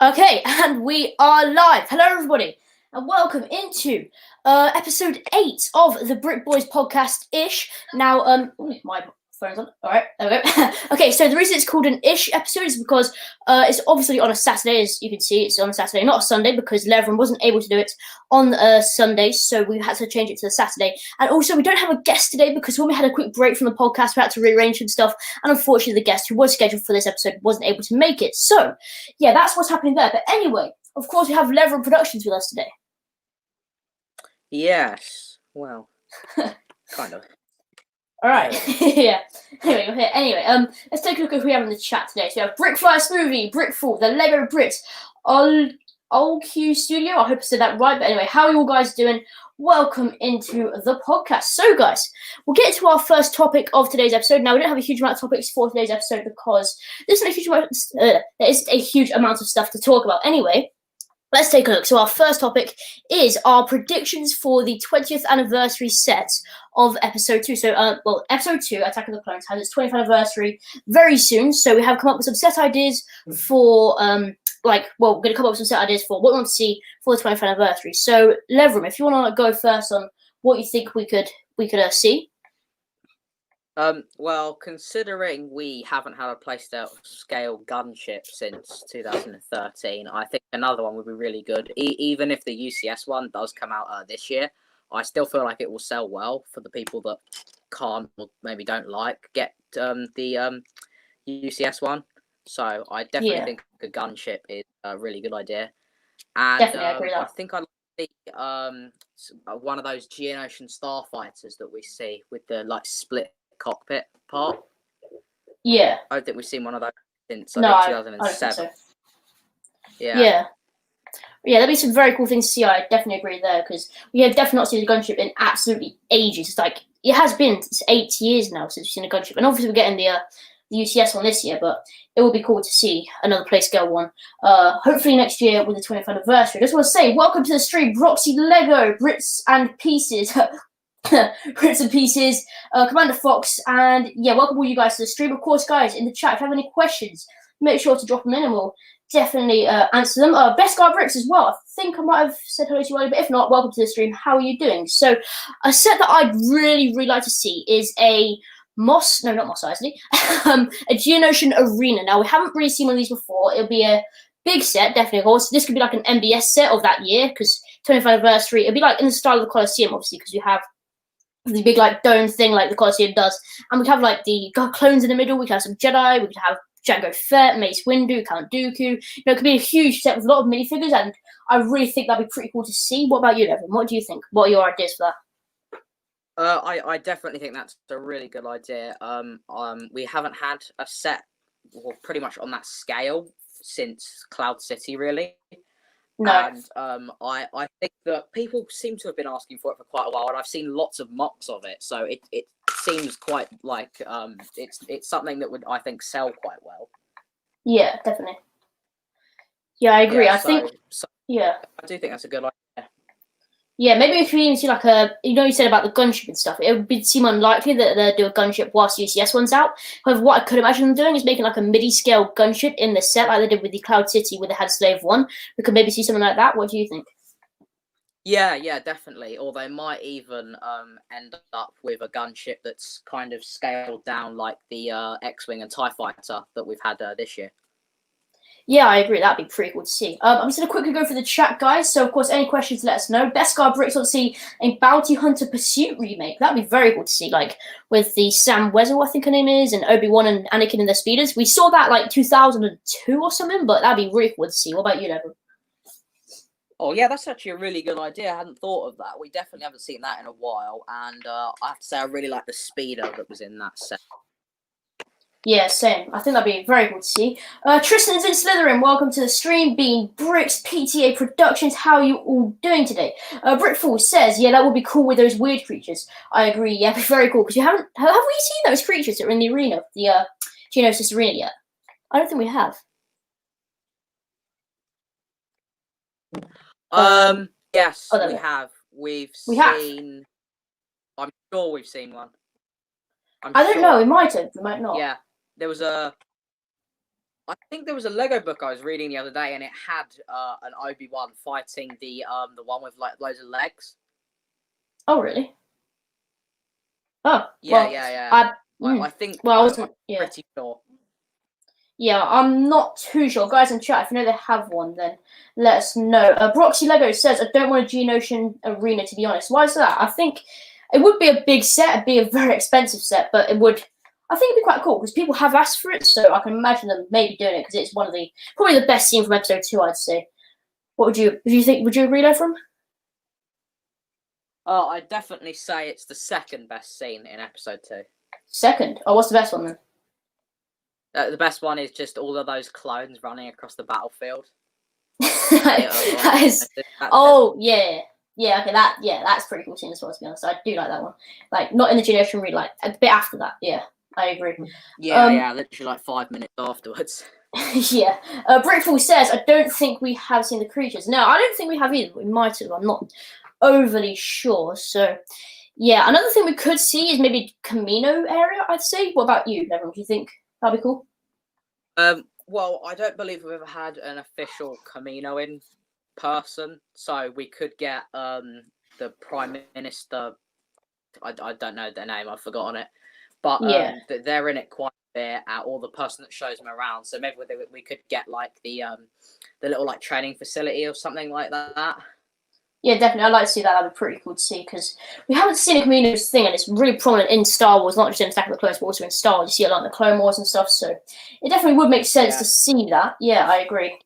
Okay, and we are live. Hello, everybody, and welcome into episode 8 of the Brick Boys podcast-ish. Now, my phone's on. All right, there we go. Okay, so the reason it's called an ish episode is because it's obviously on a Saturday, as you can see. It's on a Saturday, not a Sunday, because Levram wasn't able to do it on Sunday, so we had to change it to a Saturday. And also, we don't have a guest today because when we had a quick break from the podcast, we had to rearrange some stuff, and unfortunately, the guest who was scheduled for this episode wasn't able to make it. So, yeah, that's what's happening there. But anyway, of course, we have Levram Productions with us today. Yes. Well, kind of. All right. Yeah. Anyway, we're here. Anyway, let's take a look at who we have in the chat today. So we have Brickfly Smoothie, Brickfall, the Lego Brits, OQ Studio. I hope I said that right. But anyway, how are you all guys doing? Welcome into the podcast. So, guys, we'll get to our first topic of today's episode. Now, we don't have a huge amount of topics for today's episode because there is a huge amount of stuff to talk about. Anyway, let's take a look. So our first topic is our predictions for the 20th anniversary set of episode 2. So, episode 2, Attack of the Clones, has its 20th anniversary very soon. So we have come up with some set ideas for, we're going to come up with some set ideas for what we want to see for the 20th anniversary. So, Levram, if you want to go first on what you think we could see. Well, considering we haven't had a scale gunship since 2013, I think another one would be really good. Even if the UCS one does come out this year, I still feel like it will sell well for the people that can't or maybe don't get the UCS one. So I definitely think a gunship is a really good idea. And definitely, I agree with that. I think I'd see one of those Geonosian starfighters that we see with the split cockpit part. Yeah. I don't think we've seen one of those since 2007. I don't think so. Yeah. Yeah, there'll be some very cool things to see. I definitely agree there because we have definitely not seen a gunship in absolutely ages. It's like it has been 8 years now since we've seen a gunship, and obviously we're getting the UCS one this year, but it will be cool to see another play scale one. Hopefully next year with the 20th anniversary. I just want to say welcome to the stream, Broxy Lego, Brits and Pieces. Brits and Pieces, Commander Fox, and yeah, welcome all you guys to the stream. Of course, guys, in the chat, if you have any questions, make sure to drop them in and we'll definitely answer them. Best Guy Bricks as well. I think I might have said hello to you earlier, but if not, welcome to the stream. How are you doing? So, a set that I'd really like to see is a a Geonosian Arena. Now, we haven't really seen one of these before. It'll be a big set, definitely, of course. This could be like an MBS set of that year, because 20th anniversary, it'll be like in the style of the Colosseum, obviously, because you have the big dome thing like the Colosseum does, and we could have the clones in the middle. We could have some Jedi. We could have Jango Fett, Mace Windu, Count Dooku. It could be a huge set with a lot of minifigures, and I really think that'd be pretty cool to see. What about you, Evan? What do you think? What are your ideas for that? I definitely think that's a really good idea. We haven't had a set, pretty much on that scale since Cloud City, really. No. And I think that people seem to have been asking for it for quite a while, and I've seen lots of mocks of it. So it seems quite like it's something that would, I think, sell quite well. Yeah, definitely. Yeah, I agree. Yeah, I do think that's a good idea. Yeah, maybe if you even see you said about the gunship and stuff, it would seem unlikely that they'll do a gunship whilst UCS one's out. However, what I could imagine them doing is making a midi-scale gunship in the set like they did with the Cloud City where they had Slave 1. We could maybe see something like that. What do you think? Yeah, definitely. Or they might even end up with a gunship that's kind of scaled down like the X-Wing and TIE Fighter that we've had this year. Yeah, I agree. That'd be pretty cool to see. I'm just going to quickly go through the chat, guys. So, of course, any questions, let us know. Best Guy Bricks want to see a Bounty Hunter Pursuit remake. That'd be very cool to see, with the Sam Wessel, I think her name is, and Obi-Wan and Anakin in their speeders. We saw that, 2002 or something, but that'd be really cool to see. What about you, Devin? Oh, yeah, that's actually a really good idea. I hadn't thought of that. We definitely haven't seen that in a while, and I have to say I really like the speeder that was in that set. Yeah, same. I think that'd be very cool to see. Tristan's in Slytherin. Welcome to the stream. Being Bricks PTA Productions. How are you all doing today? Brickfall says, yeah, that would be cool with those weird creatures. I agree. Yeah, it'd be very cool because have we seen those creatures that are in the arena, the Geonosis arena yet? I don't think we have. Yes, we have. We've seen. I'm sure we've seen one. I don't know. We might have. We might not. Yeah. There was I I think there was a Lego book I was reading the other day, and it had an Obi-Wan fighting the one with like loads of legs. Oh, really? Oh, Yeah, well, yeah, yeah. I, I think well, I I'm wasn't, yeah. pretty sure. Yeah, I'm not too sure. Guys in chat, if you know they have one, then let us know. Broxy Lego says, I don't want a Geonosian arena, to be honest. Why is that? I think it would be a big set. It'd be a very expensive set, but I think it'd be quite cool because people have asked for it, so I can imagine them maybe doing it because it's probably the best scene from episode 2, I'd say. What would you think? Would you agree, Levram? I'd definitely say it's the second best scene in episode 2. Second? Oh, what's the best one then? The best one is just all of those clones running across the battlefield. That is. Oh yeah, yeah. Okay, that's pretty cool scene as well. To be honest, I do like that one. Like not in the generation read, like a bit after that. Yeah, I agree. Yeah, literally like 5 minutes afterwards. Yeah. Brickfall says, I don't think we have seen the creatures. No, I don't think we have either. We might have. I'm not overly sure. So, yeah. Another thing we could see is maybe Camino area, I'd say. What about you, Neville? Do you think that'd be cool? Well, I don't believe we've ever had an official Camino in person. So we could get the Prime Minister. I don't know their name. I've forgotten it. But Yeah. they're in it quite a bit, or the person that shows them around. So maybe we could get like the little like training facility or something like that. Yeah, definitely. I'd like to see that. That'd be pretty cool to see because we haven't seen a Camino's thing, and it's really prominent in Star Wars, not just in Attack of the Clones, but also in Star Wars. You see it a lot in the Clone Wars and stuff. So it definitely would make sense to see that. Yeah, I agree.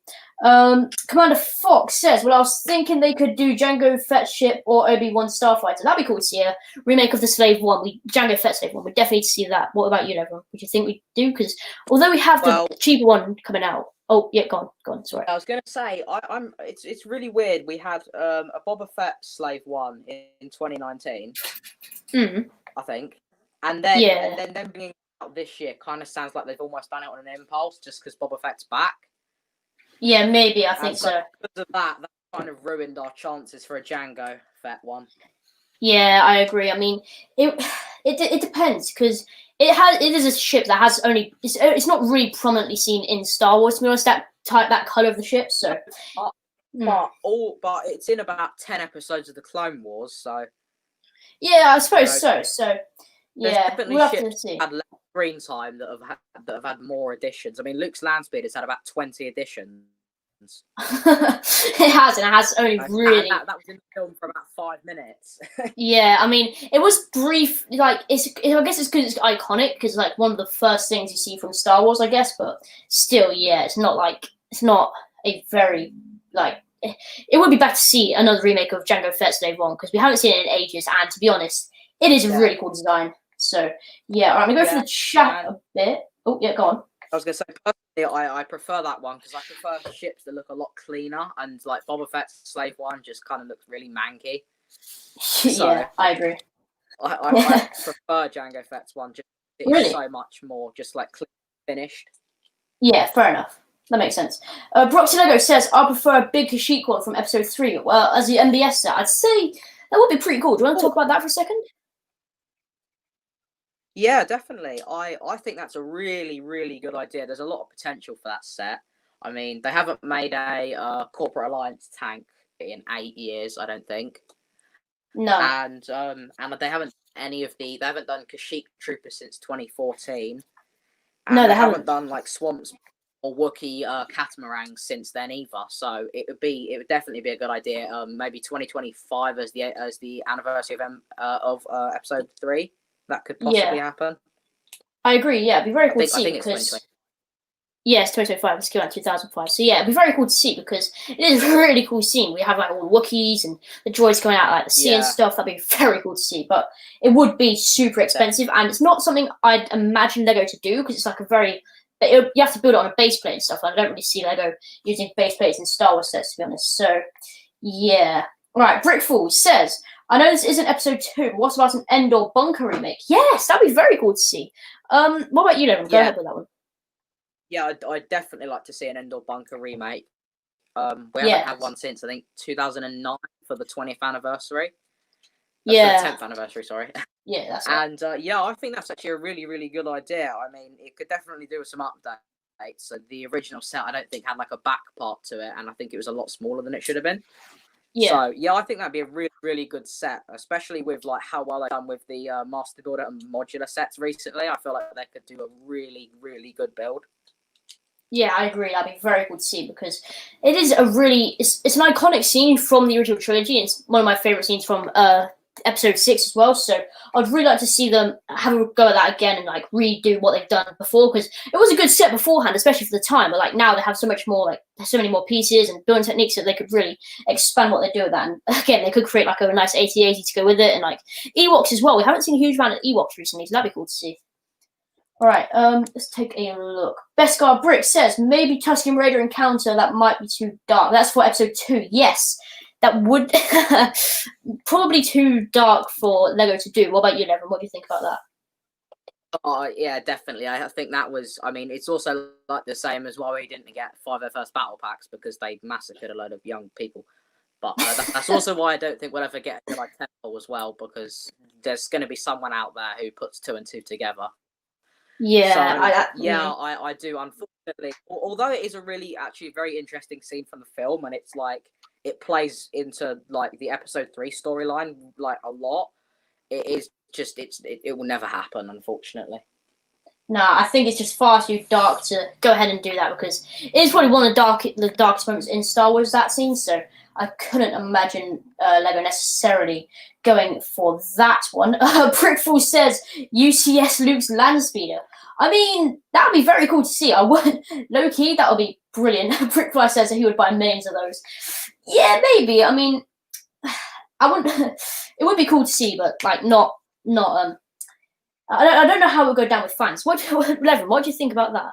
Commander Fox says, well, I was thinking they could do Jango Fett ship or Obi-Wan Starfighter. That'd be cool to see a remake of the Slave One. Jango Fett Slave One. We definitely need to see that. What about you, everyone? Would you think we do? Because although we have the cheaper one coming out. Oh, yeah, go on. Sorry. I was going to say, it's really weird. We had a Boba Fett Slave One in 2019, I think, and then them bringing out this year kind of sounds like they've almost done it on an impulse, just because Boba Fett's back. Yeah, maybe. I think so. Because of that kind of ruined our chances for a Jango Fett one. Yeah, I agree. I mean, it depends because it is a ship that has only it's not really prominently seen in Star Wars, to be honest. That color of the ship, so. But it's in about 10 episodes of the Clone Wars, so. Yeah, I suppose so. So, yeah, we'll have to see. Had less screen time that have had more additions. I mean, Luke's Landspeed has had about 20 additions. It has only really. That was in the film for about 5 minutes. Yeah, I mean, it was brief. Like, I guess it's because it's iconic, because like one of the first things you see from Star Wars, I guess. But still, yeah, it's not a very like. It would be better to see another remake of Jango Fett Slave One because we haven't seen it in ages, and to be honest, it is a really cool design. So yeah, all right, I'm gonna go for the chat a bit. Oh yeah, go on. I was gonna say personally, I prefer that one because I prefer ships that look a lot cleaner, and like Boba Fett's Slave One just kind of looks really manky. Yeah, I agree. I prefer Jango Fett's one. It's so much more just like clean finished. Yeah, fair enough. That makes sense. Broxy Lego says, I prefer a big Kashyyyk one from episode 3. Well, as the MBS set, I'd say that would be pretty cool. Do you want to talk about that for a second? Yeah, definitely. I think that's a really, really good idea. There's a lot of potential for that set. I mean, they haven't made a Corporate Alliance tank in 8 years, I don't think. No. And they haven't they haven't done Kashyyyk Troopers since 2014. And no, they haven't done like Swamps or Wookiee catamarans since then either. So it would definitely be a good idea. Maybe 2025 as the anniversary of episode 3. That could possibly happen. I agree. Yeah, it'd be very cool to see. I think it's 2020. Yes, 2025. It's came out in 2005. So yeah, it'd be very cool to see because it is a really cool scene. We have like all the Wookiees and the droids going out like the sea and stuff. That'd be very cool to see. But it would be super expensive, and it's not something I'd imagine Lego to do because it's like you have to build it on a base plate and stuff. And I don't really see Lego using base plates in Star Wars sets, to be honest. So yeah. All right, Brickfall says, I know this isn't episode 2, but what about an Endor bunker remake? Yes, that'd be very cool to see. What about you, Levram? Go ahead with that one. Yeah, I'd definitely like to see an Endor bunker remake. We haven't had one since, I think, 2009 for the 20th anniversary. The 10th anniversary, sorry. Yeah, that's right. And I think that's actually a really, really good idea. I mean, it could definitely do with some updates. So the original set, I don't think had like a back part to it, and I think it was a lot smaller than it should have been. Yeah. So yeah, I think that'd be a really, really good set, especially with like how well they've done with the Master Builder and modular sets recently. I feel like they could do a really, really good build. Yeah, I agree. That'd be very cool to see because it is a really it's an iconic scene from the original trilogy. It's one of my favorite scenes from episode 6 as well. So I'd really like to see them have a go at that again and like redo what they've done before because it was a good set beforehand, especially for the time. But like now they have so much more, like so many more pieces and building techniques that they could really expand what they do with that. And again, they could create like a nice 8080 to go with it and like Ewoks as well. We haven't seen a huge amount of Ewoks recently, so that'd be cool to see. All right, let's take a look. Beskar Brick says, maybe Tusken Raider encounter that might be too dark. That's for episode 2. Yes, that would probably too dark for Lego to do. What about you, Levram? What do you think about that? Oh, yeah, definitely. I think that was, I mean, it's also like the same as why we didn't get 5 first battle packs because they massacred a load of young people. But that's also why I don't think we'll ever get like Temple as well because there's going to be someone out there who puts 2 and 2 together. Yeah, so, I do. Unfortunately, although it is a really actually very interesting scene from the film, and it's like it plays into like the episode 3 storyline like a lot. It is just it will never happen, unfortunately. Nah, I think it's just far too dark to go ahead and do that because it is probably one of the darkest moments in Star Wars, that scene. So I couldn't imagine Lego necessarily going for that one. Brickful says UCS Luke's land speeder. I mean, that would be very cool to see. I would low key, that would be brilliant. Brickfly says that he would buy millions of those. Yeah, maybe. I mean, I wouldn't. It would be cool to see, but like not. I don't know how it would go down with fans. Levram, what do you think about that?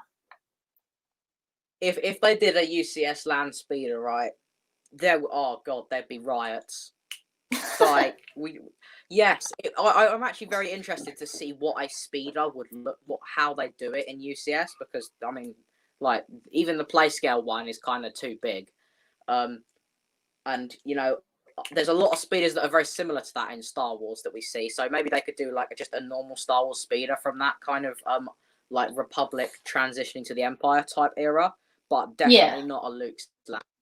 If they did a UCS land speeder, right? Oh god, there'd be riots. Like I'm actually very interested to see what a speeder would look, how they do it in UCS because I mean, like even the play scale one is kind of too big, and you know, there's a lot of speeders that are very similar to that in Star Wars that we see. So maybe they could do like just a normal Star Wars speeder from that kind of like Republic transitioning to the Empire type era, but definitely not a Luke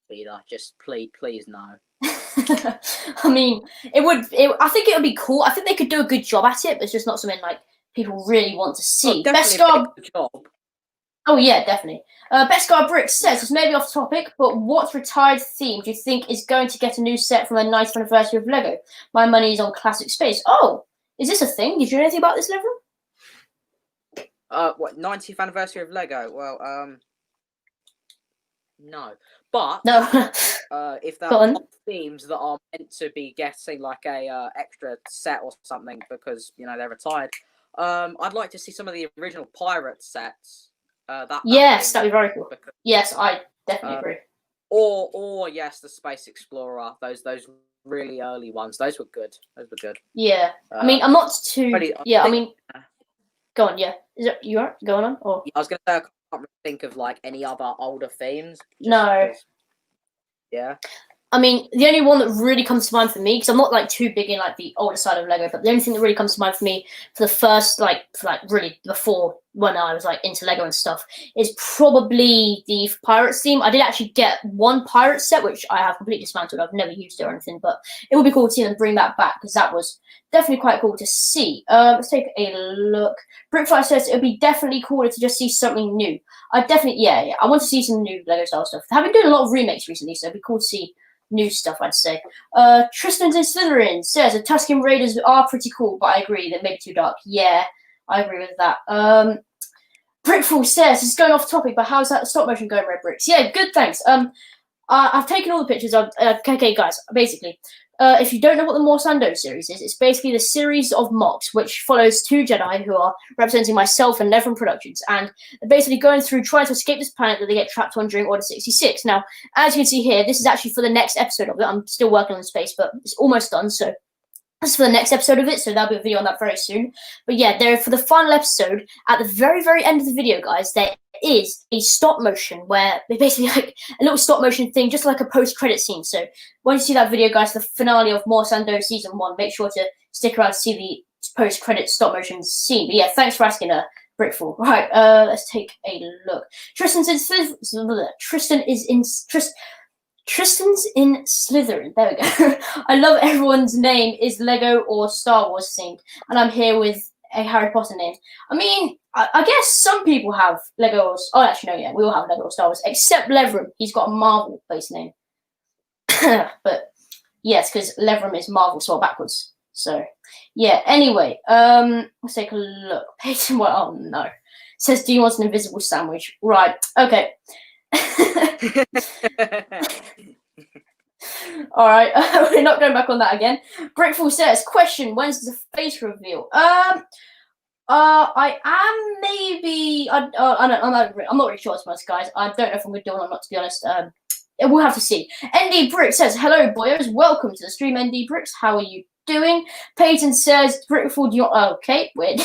speeder. Just please no. I mean, I think it would be cool. I think they could do a good job at it, but it's just not something like people really want to see. Definitely a good job. Oh yeah, definitely. Beskar Brick says, it's maybe off topic, but what retired theme do you think is going to get a new set from the 90th anniversary of Lego? My money is on Classic Space. Oh, is this a thing? Did you know anything about this, Levram? What 90th anniversary of Lego? Well, no. But no. If there are themes that are meant to be getting like a extra set or something because you know they're retired, I'd like to see some of the original pirate sets. Yes, that'd be very cool. Because, yes, I definitely agree. Or yes, the Space Explorer. Those really early ones. Those were good. Yeah, I mean, I'm not too. I mean, go on. Yeah, is it you are going on? Or I was gonna say I can't really think of like any other older themes. No. Because, yeah. I mean, the only one that really comes to mind for me, because I'm not like too big in like the older side of Lego, but the only thing that really comes to mind for me for the first really before when I was like into Lego and stuff is probably the Pirates theme. I did actually get one pirate set, which I have completely dismantled. I've never used it or anything, but it would be cool to see them bring that back because that was definitely quite cool to see. Let's take a look. Brickfly says it would be definitely cooler to just see something new. I definitely, yeah, I want to see some new Lego style stuff. I've been doing a lot of remakes recently, so it'd be cool to see new stuff, I'd say. Tristan's in Slytherin says the Tusken Raiders are pretty cool, but I agree they're maybe too dark. Yeah, I agree with that. Brickful says it's going off topic, but how's that stop motion going, Red Bricks? Yeah, good, thanks. I've taken all the pictures of. Okay, guys, basically. If you don't know what the Morsando series is, it's basically the series of mocks which follows 2 Jedi who are representing myself and Levram Productions, and they're basically going through trying to escape this planet that they get trapped on during Order 66. Now, as you can see here, this is actually for the next episode of it. I'm still working on space, but it's almost done, so that's for the next episode of it, so there'll be a video on that very soon. But yeah, there for the final episode, at the very, very end of the video, guys, there is a stop motion where they basically like a little stop motion thing, just like a post-credit scene. So when you see that video, guys, the finale of Morsando Season 1, make sure to stick around to see the post-credit stop motion scene. But yeah, thanks for asking, Brickfall. Right, let's take a look. Tristan's in Slytherin. There we go. I love everyone's name is Lego or Star Wars themed, and I'm here with a Harry Potter name. I mean, I guess some people have Legos. Oh, actually, no, yeah, we all have Lego or Star Wars, except Levram. He's got a Marvel-based name. But yes, because Levram is Marvel spelled backwards. So yeah. Anyway, let's take a look. Peyton, well, oh no, says, "Do you want an invisible sandwich?" Right. Okay. All right. We're not going back on that again. Brickfall says, "Question: When's the face reveal?" I am maybe. I'm not really sure, to be honest, guys. I don't know if I'm going to do it or not, to be honest. We'll have to see. ND Brick says, "Hello, boyos. Welcome to the stream, ND Bricks. How are you doing?" Peyton says, "Brickfall, do you?" Okay, weird.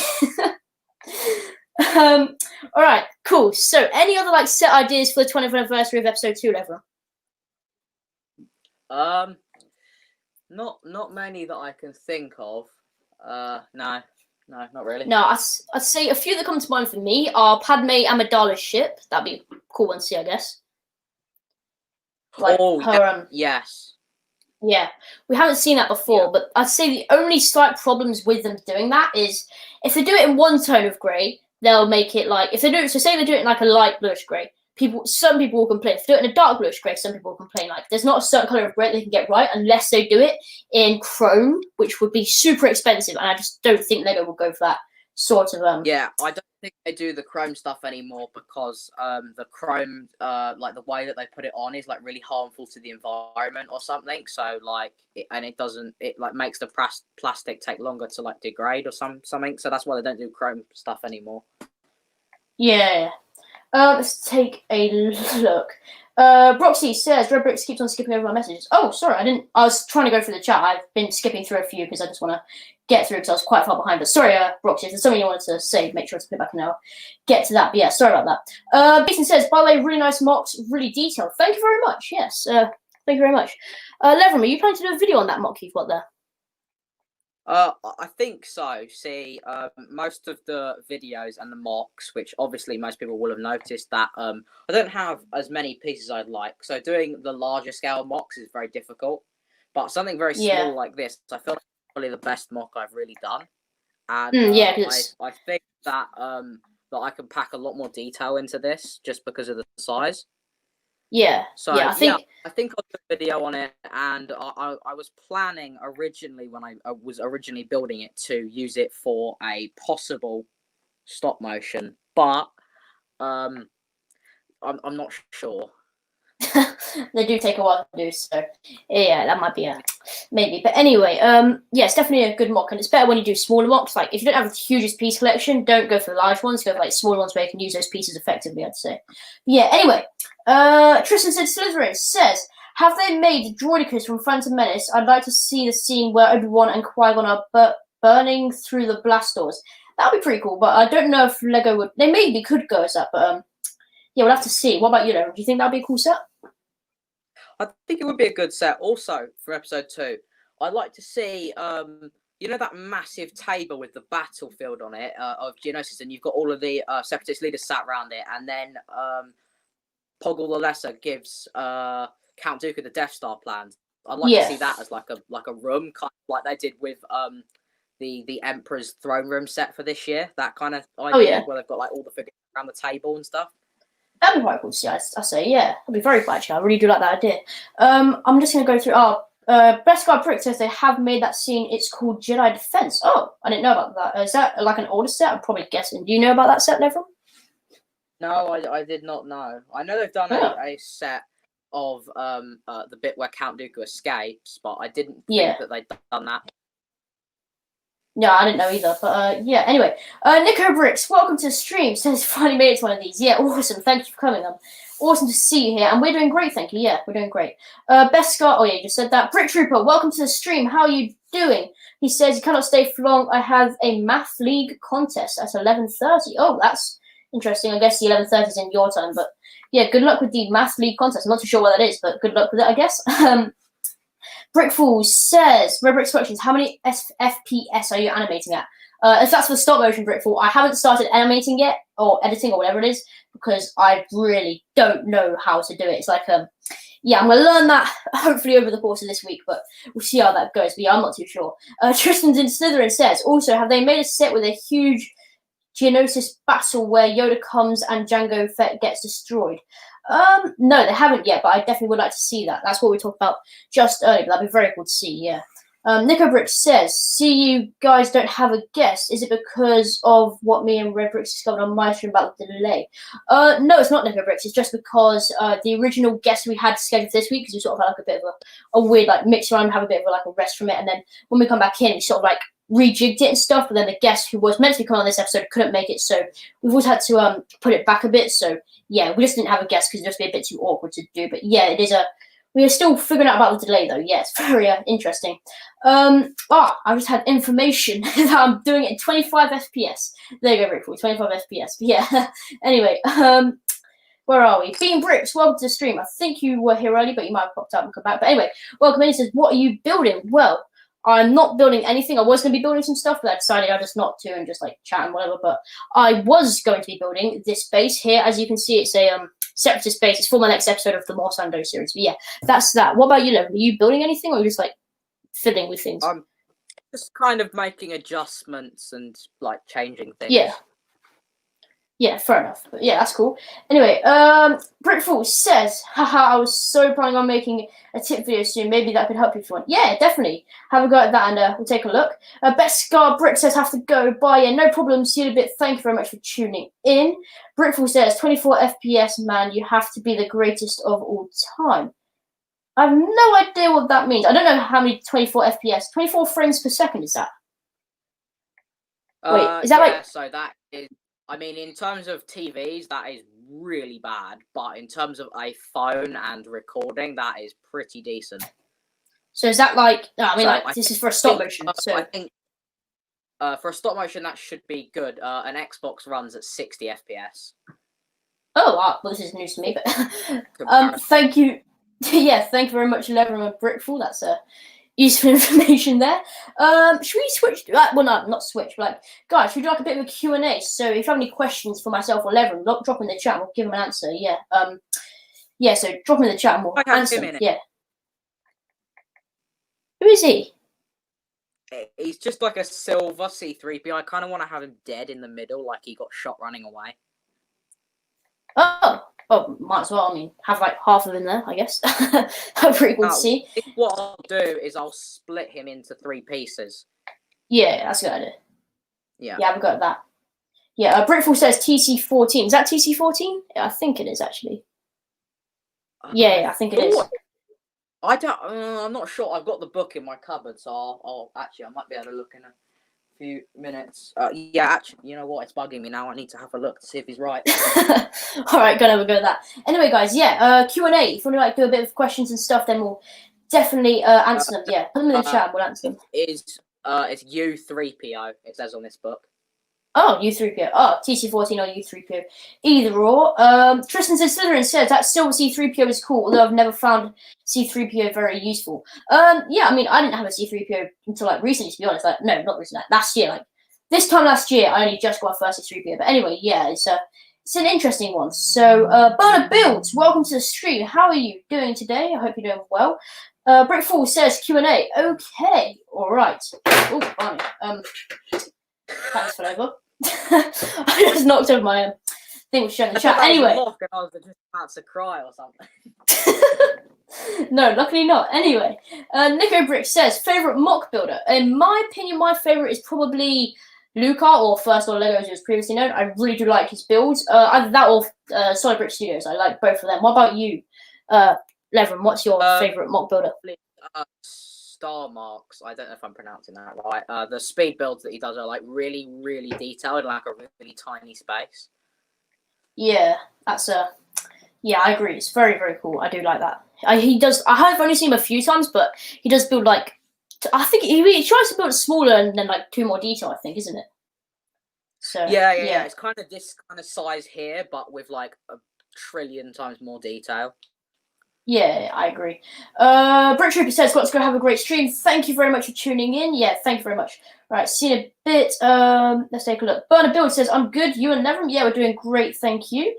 All right, cool. So, any other like set ideas for the 20th anniversary of episode 2, Levram? Not many that I can think of. No, not really. No, I'd say a few that come to mind for me are Padme Amidala's ship. That'd be a cool one to see, I guess. Like her, yes. Yeah, we haven't seen that before, but I'd say the only slight problems with them doing that is if they do it in one tone of grey, they'll make it like if they do it. So say they do it in like a light bluish grey. Some people will complain. If they do it in a dark bluish grey, some people will complain. Like there's not a certain colour of grey they can get right unless they do it in chrome, which would be super expensive, and I just don't think Lego will go for that sort of Yeah, I don't think they do the chrome stuff anymore because the chrome like the way that they put it on is like really harmful to the environment or something. So like it like makes the plastic take longer to like degrade or something. So that's why they don't do chrome stuff anymore. Yeah. Let's take a look. Broxy says, "Red Bricks keeps on skipping over my messages." Oh, sorry, I was trying to go through the chat. I've been skipping through a few because I just want to get through because I was quite far behind. But sorry, Broxy, if there's something you wanted to say, make sure to put it back and I'll get to that. But yeah, sorry about that. Beaton says, "By the way, really nice mocks, really detailed." Thank you very much. Yes, thank you very much. Levram, are you planning to do a video on that mock you've got there? I think so. See, most of the videos and the mocks, which obviously most people will have noticed that I don't have as many pieces I'd like. So doing the larger scale mocks is very difficult. But something very small like this, I feel like it's probably the best mock I've really done. And I think that that I can pack a lot more detail into this just because of the size. Yeah. So yeah, I think I'll do a video on it, and I was planning originally when I was originally building it to use it for a possible stop motion, but I'm not sure. They do take a while to do, so yeah, that might be a maybe. But anyway, yeah, it's definitely a good mock, and it's better when you do smaller mocks. Like if you don't have the hugest piece collection, don't go for the large ones. Go for like smaller ones where you can use those pieces effectively, I'd say. But yeah. Anyway, Tristan said Slytherin says, "Have they made droidicas from Phantom Menace? I'd like to see the scene where Obi-Wan and Qui-Gon are burning through the blast doors. That'd be pretty cool, but I don't know if Lego would. They maybe could go as that, but yeah, we'll have to see. What about you, Lego? Do you think that'd be a cool set?" I think it would be a good set. Also, for episode 2, I'd like to see, you know, that massive table with the battlefield on it of Geonosis, and you've got all of the separatist leaders sat around it, and then Poggle the Lesser gives Count Dooku the Death Star plans. I'd like to see that as like a room, kind of like they did with the Emperor's throne room set for this year. That kind of idea where they've got like all the figures around the table and stuff. That'd be quite cool to see, I say, yeah. That'd be very cool, actually. I really do like that idea. I'm just going to go through... Best Guy Prick says they have made that scene. It's called Jedi Defense. Oh, I didn't know about that. Is that like an older set? I'm probably guessing. Do you know about that set, Levram? No, I did not know. I know they've done a set of the bit where Count Dooku escapes, but I didn't think that they'd done that. Yeah, I didn't know either, but yeah, anyway. Nico Bricks, welcome to the stream. Says finally made it to one of these. Yeah, awesome. Thank you for coming. Awesome to see you here, and we're doing great, thank you. Yeah, we're doing great. Best Scott, oh yeah, you just said that. Brick Trooper, welcome to the stream. How are you doing? He says he cannot stay for long. I have a math league contest at 11:30. Oh, that's interesting. I guess the 11:30 is in your time, but yeah, good luck with the math league contest. I'm not too sure what that is, but good luck with it, I guess. Brickfall says, Red Bricks Productions, how many FPS are you animating at? If that's for stop motion Brickfall, I haven't started animating yet, or editing, or whatever it is, because I really don't know how to do it. It's like, yeah, I'm going to learn that hopefully over the course of this week, but we'll see how that goes. But yeah, I'm not too sure. Tristan's in Slytherin says, also, have they made a set with a huge Geonosis battle where Yoda comes and Jango Fett gets destroyed? No, they haven't yet, but I definitely would like to see that. That's what we talked about just earlier, but that'd be very cool to see, yeah. Nico Brick says, see you guys don't have a guest. Is it because of what me and Red Bricks discovered on my stream about the delay? No, it's not Nico Bricks. It's just because the original guest we had scheduled for this week, because we sort of had like a bit of a weird like mix around, have a bit of like a rest from it, and then when we come back in, we sort of like rejigged it and stuff, but then the guest who was meant to be coming on this episode couldn't make it, so we've always had to put it back a bit. So yeah, we just didn't have a guest because it'd just be a bit too awkward to do. But yeah, it is we are still figuring out about the delay though. Yeah, it's very interesting. I just had information that I'm doing it in 25 FPS. There you go, Rick, 25 FPS. But yeah, anyway, where are we? Bean Bricks, welcome to the stream. I think you were here early, but you might have popped up and come back. But anyway, welcome in. He says, what are you building? Well, I'm not building anything. I was going to be building some stuff, but I decided I just not to and just like chat and whatever. But I was going to be building this base here. As you can see, it's a separatist base. It's for my next episode of the Morsando series. But yeah, that's that. What about you, Levram? Are you building anything, or are you just like fiddling with things? I'm just kind of making adjustments and like changing things. Yeah. Yeah, fair enough. But yeah, that's cool. Anyway, Brickfall says, haha, I was so planning on making a tip video soon. Maybe that could help you if you want. Yeah, definitely. Have a go at that and we'll take a look. Best Scar Brick says, have to go. Bye. Yeah, no problem. See you in a bit. Thank you very much for tuning in. Brickfall says, 24 FPS, man. You have to be the greatest of all time. I have no idea what that means. I don't know how many 24 FPS. 24 frames per second is that? Wait, is that yeah, like... So that is... I mean, in terms of TVs, that is really bad. But in terms of a phone and recording, that is pretty decent. So is that like... No, I mean, So like, this is for a stop motion. So I think for a stop motion, that should be good. An Xbox runs at 60 FPS. Oh, wow. Well, this is news to me, but... thank you. Yeah, thank you very much, Levram and Brickfall. That's useful information there. Should we switch? Well, no, not switch. But like, guys, should we do like a bit of a Q&A? So if you have any questions for myself or Levram, drop in the chat. And we'll give them an answer. Yeah. Yeah. So drop in the chat and we'll answer them. Yeah. Who is he? He's just like a silver C3PO. I kind of want to have him dead in the middle, like he got shot running away. Oh, might as well. I mean, have like half of him there, I guess. That'd pretty cool to see. What I'll do is I'll split him into 3 pieces. Yeah, that's a good idea. Yeah. Yeah, I've got that. Yeah, Brickfall says TC14. Is that TC14? Yeah, I think it is actually. Yeah, I think it is. I don't. I'm not sure. I've got the book in my cupboard, so I'll actually I might be able to look in a few minutes. Yeah, actually, you know what? It's bugging me now. I need to have a look to see if he's right. All right, gonna have a go at that. Anyway, guys, yeah, Q&A. If you want to like do a bit of questions and stuff, then we'll definitely answer them. Yeah, put them in the chat. And we'll answer them. It's U3PO. It says on this book. Oh, U3PO. Oh, TC14 or U3PO. Either or. Tristan says, Slytherin says that silver C3PO is cool, although I've never found C3PO very useful. Yeah, I mean, I didn't have a C3PO until like recently, to be honest. Like, no, not recently. Like, last year. Like this time last year, I only just got a first C3PO. But anyway, yeah, it's an interesting one. So, Burner Builds, welcome to the stream. How are you doing today? I hope you're doing well. Brickfall says Q&A. Okay, all right. Oh, fine. Thanks for over. I just knocked over my thing was showing the chat. Anyway, I was just about to cry or something. No, luckily not. Anyway, Nico Brick says favorite mock builder. In my opinion, my favorite is probably Luca or First Order Lego, as it was previously known. I really do like his builds. Either that or Solid Brick Studios. I like both of them. What about you, Levram? What's your favorite mock builder? Star Marks. I don't know if I'm pronouncing that right. The speed builds that he does are like really, really detailed, like a really tiny space. Yeah, that's yeah, I agree. It's very, very cool. I do like that. He does. I have only seen him a few times, but he does build like. I think he tries to build smaller and then like 2 more detail. I think, isn't it? So yeah. It's kind of this kind of size here, but with like a trillion times more detail. Yeah, I agree. Brick Trooper says, "Got to go have a great stream. Thank you very much for tuning in." Yeah, thank you very much. Right, see you in a bit. Let's take a look. Burner Build says, "I'm good. You and Levram?" Yeah, we're doing great. Thank you.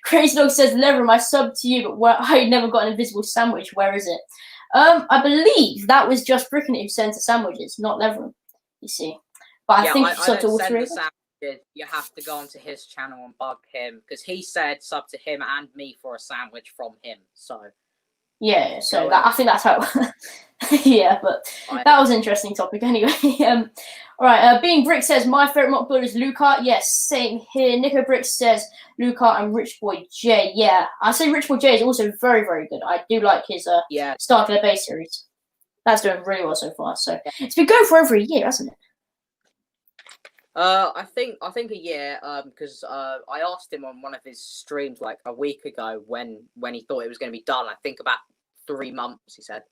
Crazy Dog says, "Levram, I subbed to you, but I never got an invisible sandwich. Where is it?" I believe that was just Bricknet who sent the sandwiches, not Levram. You see, but I think I he subbed to don't all send three the of us. sandwiches. You have to go onto his channel and bug him because he said sub to him and me for a sandwich from him. So yeah, so that, I think that's how. Yeah, but that was an interesting topic anyway. All right, Being Brick says my favorite mock builder is Luca. Yes, same here. Nico Brick says Luca and Rich Boy J. Yeah, I say Rich Boy J is also very, very good. I do like his Starkiller Base series. That's doing really well so far. So it's been going for over a year, hasn't it? I think a year. Because I asked him on one of his streams like a week ago when he thought it was going to be done. I think about 3 months. He said.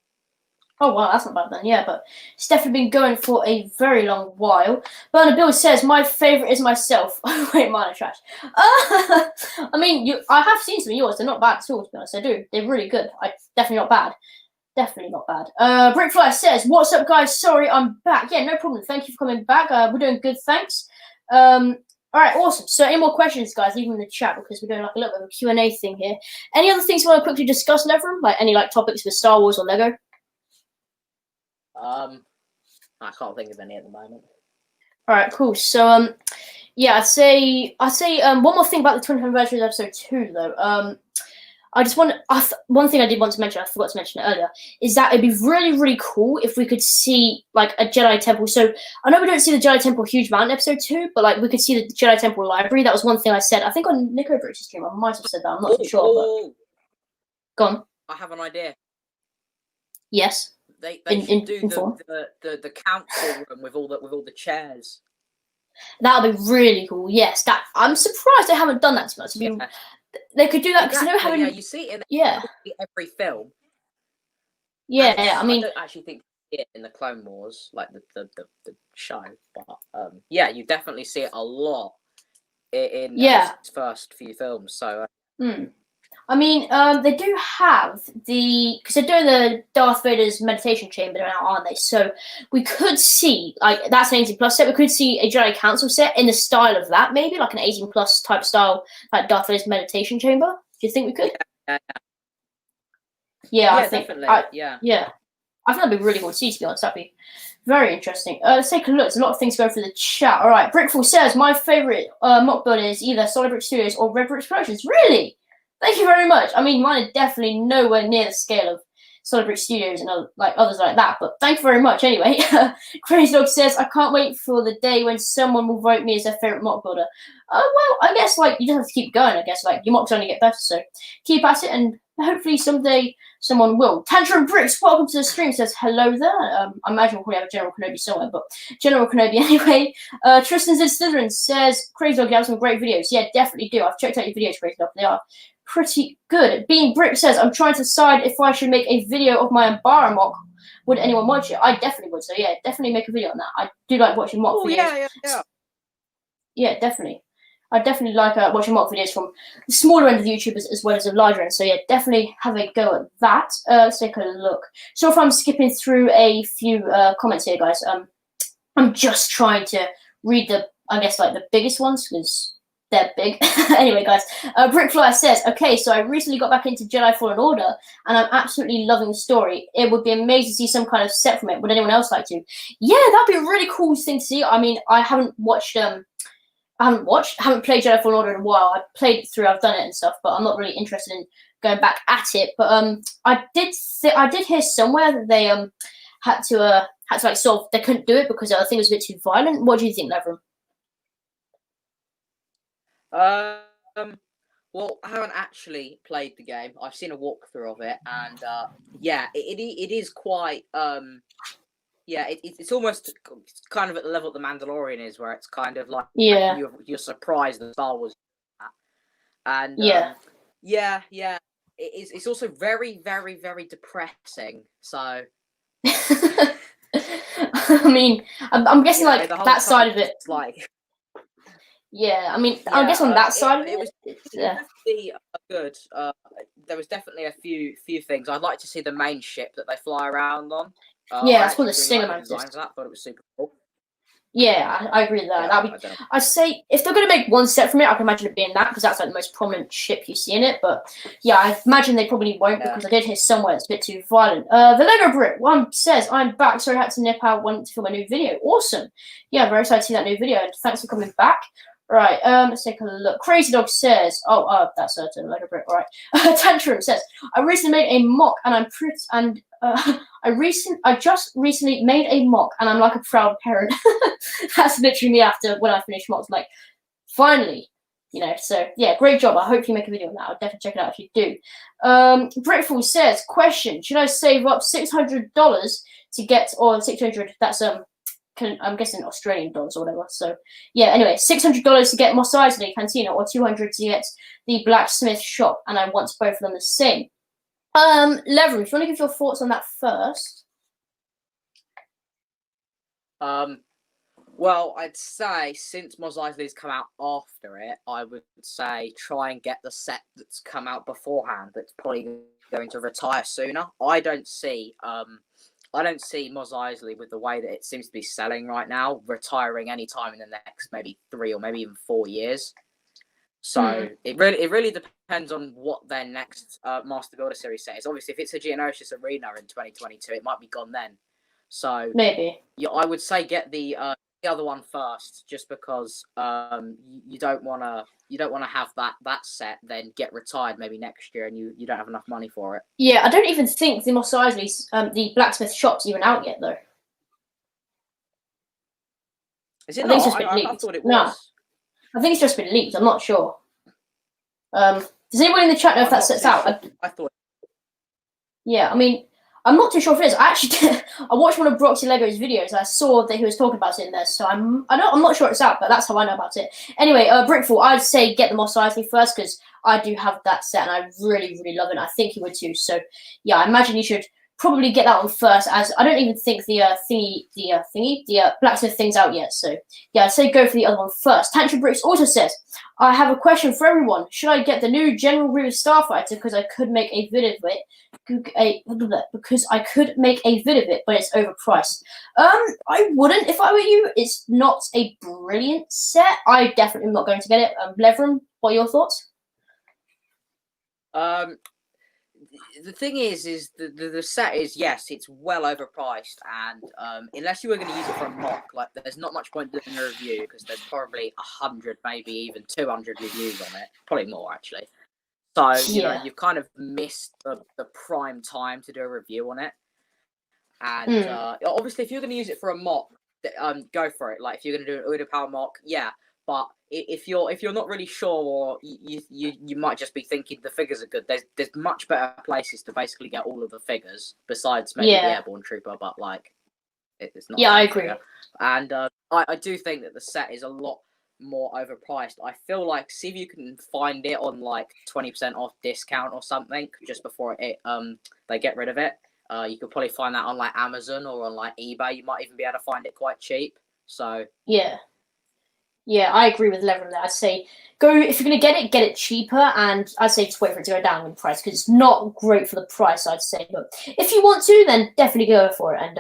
Oh, wow, that's not bad then, yeah, but it's definitely been going for a very long while. Burner Bill says, my favourite is myself. Wait, mine are trash. I mean, I have seen some of yours. They're not bad at all, to be honest. I do. They're really good. Definitely not bad. Definitely not bad. Brickfly says, what's up, guys? Sorry, I'm back. Yeah, no problem. Thank you for coming back. We're doing good, thanks. All right, awesome. So any more questions, guys, leave them in the chat because we're doing like a little bit of a Q&A thing here. Any other things you want to quickly discuss, Levram? Like any like topics with Star Wars or Lego? I can't think of any at the moment. All right, cool. So, yeah, I'd say one more thing about the 20th anniversary of episode 2, though. I just want one thing I did want to mention, I forgot to mention it earlier, is that it'd be really, really cool if we could see like a Jedi Temple. So I know we don't see the Jedi Temple huge amount in episode 2, but like we could see the Jedi Temple library. That was one thing I said. I think on Nico Brick's stream, I might have said that. I'm not too sure. But... Go on. I have an idea. Yes. They should do the council room with all the chairs. That would be really cool. Yes, that I'm surprised they haven't done that too much. They could do that because exactly, you see it in every film. Yeah, I mean, I don't actually think it in the Clone Wars, like the show, but you definitely see it a lot in its first few films. So. I mean, they do have because they're doing the Darth Vader's meditation chamber now, aren't they? So we could see, like, that's an 18+ set. We could see a Jedi Council set in the style of that, maybe like an 18+ type style, like Darth Vader's meditation chamber. Do you think we could? Yeah, I think. Definitely. Yeah. I think that'd be really cool to see, to be honest. That'd be very interesting. Let's take a look. There's a lot of things going through the chat. All right, Brickful says, my favourite mock build is either Solid Brick Studios or Red Brick Productions. Really? Thank you very much. I mean, mine are definitely nowhere near the scale of Solid Brick Studios and others like that, but thank you very much anyway. Crazy Dog says, I can't wait for the day when someone will vote me as their favourite mock builder. Well, I guess, like, you just have to keep going, I guess. Like, your mocks only get better, so keep at it, and hopefully someday someone will. Tantrum Bricks, welcome to the stream, says hello there. I imagine we'll probably have a General Kenobi somewhere, but General Kenobi anyway. Tristan Zid Slytherin says, Crazy Dog, you have some great videos. Yeah, definitely do. I've checked out your videos, Crazy Dog. They are pretty good. Being Brick says, I'm trying to decide if I should make a video of my Ambara mock. Would anyone watch it? I definitely would. So yeah, definitely make a video on that. I do like watching mock videos. Yeah, definitely. I definitely like watching mock videos from the smaller end of the YouTubers as well as the larger end. So yeah, definitely have a go at that. Let's take a look. So if I'm skipping through a few comments here, guys, I'm just trying to read the biggest ones because they're big. Anyway, guys, Brickflyer says, okay, so I recently got back into Jedi Fallen Order, and I'm absolutely loving the story. It would be amazing to see some kind of set from it. Would anyone else like to? Yeah, that'd be a really cool thing to see. I mean, I haven't played Jedi Fallen Order in a while. I played it through, I've done it and stuff, but I'm not really interested in going back at it. But I did hear somewhere that they had to they couldn't do it because I think it was a bit too violent. What do you think, Levram? Well, I haven't actually played the game. I've seen a walkthrough of it, and it is quite it's almost kind of at the level the Mandalorian is, where it's kind of like you're surprised that Star Wars, and it's also very, very, very depressing. So, I mean, I'm guessing like that side of it, like. Yeah, I mean, I guess on that side of it was yeah. definitely good. There was definitely a few things. I'd like to see the main ship that they fly around on. Yeah, I that's called actually the really Stinger like the design Mantis. of that. Thought it was super cool. Yeah, I agree with that. Yeah, That'd I be. don't know. I'd say if they're gonna make one set from it, I can imagine it being that because that's like the most prominent ship you see in it. But yeah, I imagine they probably won't Yeah. because I did hear somewhere it's a bit too violent. The Lego Brit one says, "I'm back. Sorry, I had to nip out. Wanted to film a new video. Awesome. Yeah, very excited to see that new video and thanks for coming back." Right, let's take a look. Crazy Dog says, that's a Lego Brit. All right. Tantrum says, "I recently made a mock and I'm pretty and." I just recently made a mock and I'm like a proud parent. That's literally me after when I finish mocks. Like, finally, So yeah, great job. I hope you make a video on that. I'll definitely check it out if you do. Britful says, question: should I save up $600 to get, or 600? That's I'm guessing Australian dollars or whatever. So yeah. Anyway, $600 to get Mos Eisley Cantina, or 200 to get the blacksmith shop, and I want both of them the same. Levram, if you want to give your thoughts on that first. Well, I'd say since Mos Eisley's come out after it, I would say try and get the set that's come out beforehand. That's probably going to retire sooner. I don't see Mos Eisley with the way that it seems to be selling right now retiring anytime in the next maybe 3 or maybe even 4 years. So it really depends on what their next Master Builder Series set is. Obviously, if it's a Geonosis Arena in 2022, it might be gone then. So maybe. Yeah, I would say get the other one first, just because you don't want to have that set then get retired maybe next year and you don't have enough money for it. Yeah, I don't even think the Mos Eisley's the blacksmith shop's even out yet though. Is it I not? think it's just been leaked. I thought it No, was. I think it's just been leaked. I'm not sure. Does anyone in the chat know if that set's out? Sure. I thought. Yeah, I mean, I'm not too sure if it is. I actually I watched one of Broxy Lego's videos. And I saw that he was talking about it in there, so I'm not sure it's out, but that's how I know about it. Anyway, Brickfall, I'd say get the Mos Eisley first because I do have that set and I really love it. And I think you would too. So yeah, I imagine you should probably get that one first, as I don't even think the blacksmith thing's out yet. So yeah, I'd say go for the other one first. Tantrum Bricks also says, I have a question for everyone. Should I get the new General Grievous Starfighter because I could make a vid of it? Because I could make a vid of it, but it's overpriced. I wouldn't if I were you. It's not a brilliant set. I definitely am not going to get it. Levram, what are your thoughts? The thing is the set is, yes, it's well overpriced, and unless you were going to use it for a mock, like there's not much point doing a review because there's probably 100, maybe even 200 reviews on it, probably more actually. So you know you've kind of missed the prime time to do a review on it, and obviously if you're going to use it for a mock, go for it. Like if you're going to do an Uda Power mock, yeah. But if you're not really sure, or you might just be thinking the figures are good, there's much better places to basically get all of the figures besides maybe the Airborne Trooper, but like it's not. Yeah, I agree. Figure. And I do think that the set is a lot more overpriced. I feel like see if you can find it on like 20% off discount or something just before they get rid of it. You could probably find that on like Amazon or on like eBay. You might even be able to find it quite cheap. So yeah, I agree with Levram there. I'd say go if you're gonna get it cheaper, and I'd say just wait for it to go down in price because it's not great for the price. I'd say, but if you want to, then definitely go for it and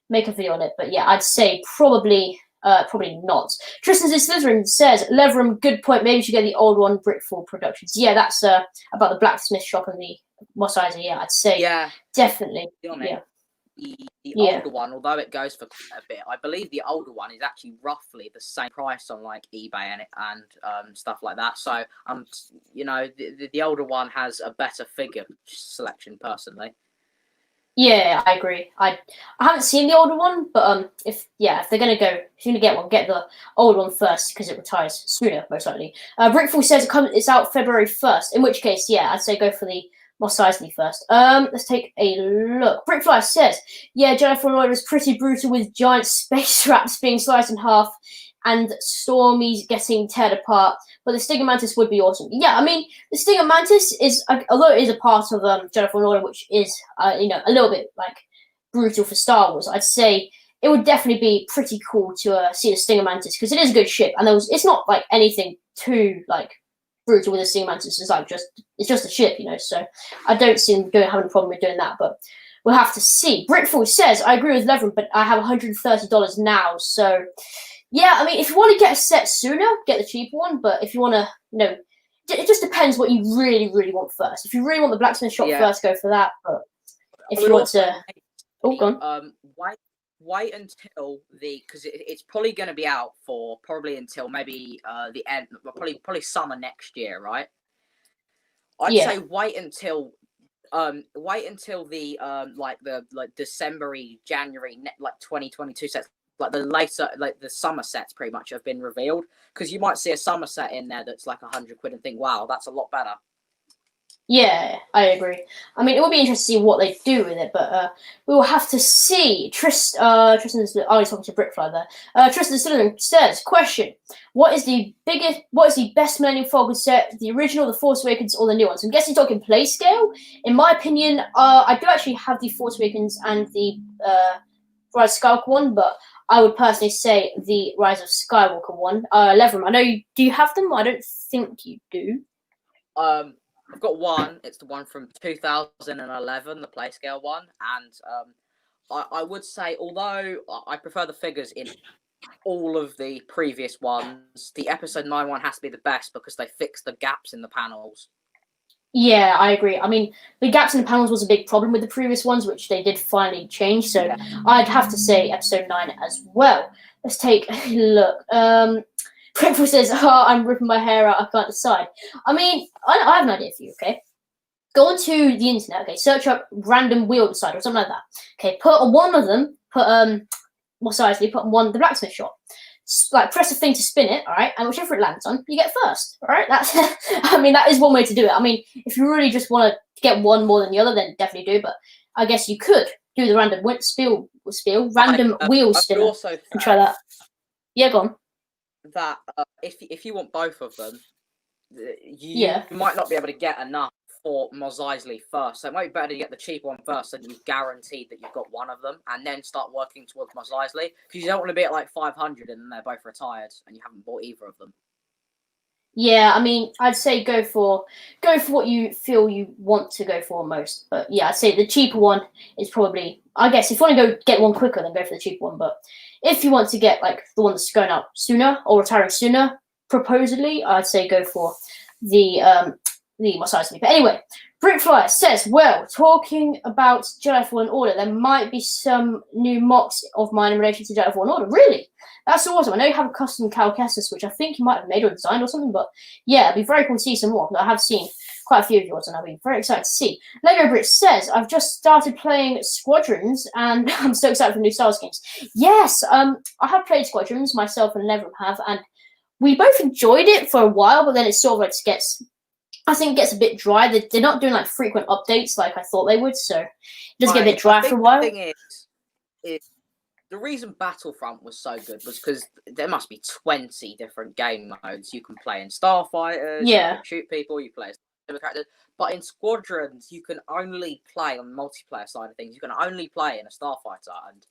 make a video on it. But yeah, I'd say probably not. Tristan Slytherin says, Levram, good point. Maybe you should get the old one, Brickfall Productions. Yeah, that's about the blacksmith shop and the Mos Eisley. Yeah, I'd say definitely. Yeah. The older one, although it goes for quite a bit, I believe the older one is actually roughly the same price on like eBay and stuff like that. So the older one has a better figure selection personally. Yeah, I agree. I haven't seen the older one, but if they're gonna get one, get the old one first because it retires sooner, most likely. Brickfall says it's out February 1st. In which case, yeah, I'd say go for the Mos Eisley first. Let's take a look. Brickfly says, yeah, Jedi Fallen Order is pretty brutal with giant space rats being sliced in half and Stormies getting teared apart, but the Stinger Mantis would be awesome. Yeah, I mean, the Stinger Mantis is, although it is a part of Jedi Fallen Order, which is, a little bit, like, brutal for Star Wars, I'd say it would definitely be pretty cool to see the Stinger Mantis, because it is a good ship, and it's not like anything too like brutal with the Stinger Mantis. It's like it's just a ship, you know. So I don't see them having a problem with doing that, but we'll have to see. Brickfall says, I agree with Levram, but I have $130 now, so yeah. I mean, if you want to get a set sooner, get the cheaper one. But if you want to, it just depends what you really, really want first. If you really want the blacksmith shop first, go for that. But if you want to, gone. Wait until because it's probably going to be out for probably until maybe the end, probably summer next year, right? I'd say wait until the like December-y, January, like 2022 sets, like the summer sets pretty much have been revealed, because you might see a summer set in there that's like £100 and think, wow, that's a lot better. Yeah, I agree. I mean, it will be interesting to see what they do with it, but we will have to see. Tristan, I was talking to Brickfly there. Tristan says, question: what is the best Millennium Falcon set? The original, the Force Awakens, or the new ones? I'm guessing talking play scale. In my opinion, I do actually have the Force Awakens and the Rise of Skywalker one, but I would personally say the Rise of Skywalker one. Levram, I know do you have them? I don't think you do. I've got one. It's the one from 2011, the play scale one, and I would say, although I prefer the figures in all of the previous ones, the Episode 9 one has to be the best because they fixed the gaps in the panels. Yeah, I agree. I mean, the gaps in the panels was a big problem with the previous ones, which they did finally change. So I'd have to say Episode 9 as well. Let's take a look. Brickfall says, I'm ripping my hair out, I can't decide. I mean, I have an idea for you, okay? Go onto the internet, okay? Search up random wheel decider or something like that. Okay, put on one of them, put on the blacksmith shop. Like, press a thing to spin it, all right? And whichever it lands on, you get first, all right? That's, I mean, that is one way to do it. I mean, if you really just want to get one more than the other, then definitely do. But I guess you could do the random wheel spinner, and try that. Yeah, go on. That if you want both of them, you might not be able to get enough for Mos Eisley first. So it might be better to get the cheap one first, and you've guaranteed that you've got one of them, and then start working towards Mos Eisley, because you don't want to be at like 500 and then they're both retired and you haven't bought either of them. Yeah, I mean, I'd say go for what you feel you want to go for most. But yeah, I'd say the cheaper one is probably, I guess, if you want to go get one quicker, then go for the cheaper one. But if you want to get like the one that's going out sooner or retiring sooner, proposedly, I'd say go for the Mos Eisley. But anyway, Brickflyer says, well, talking about Jedi Fallen Order, there might be some new mocks of mine in relation to Jedi Fallen Order. Really? That's awesome. I know you have a custom Cal Kestis, which I think you might have made or designed or something, but yeah, it'd be very cool to see some more, because I have seen quite a few of yours, and I'll be very excited to see. Lego Brit says, I've just started playing Squadrons, and I'm so excited for new Star Wars games. Yes, I have played Squadrons, myself and Levram have, and we both enjoyed it for a while, but then it sort of like gets a bit dry. They're not doing like frequent updates like I thought they would, so it does get a bit dry for a while. The thing is the reason Battlefront was so good was because there must be 20 different game modes. You can play in Starfighters, you can shoot people, you play as characters. But in Squadrons, you can only play on the multiplayer side of things. You can only play in a Starfighter, and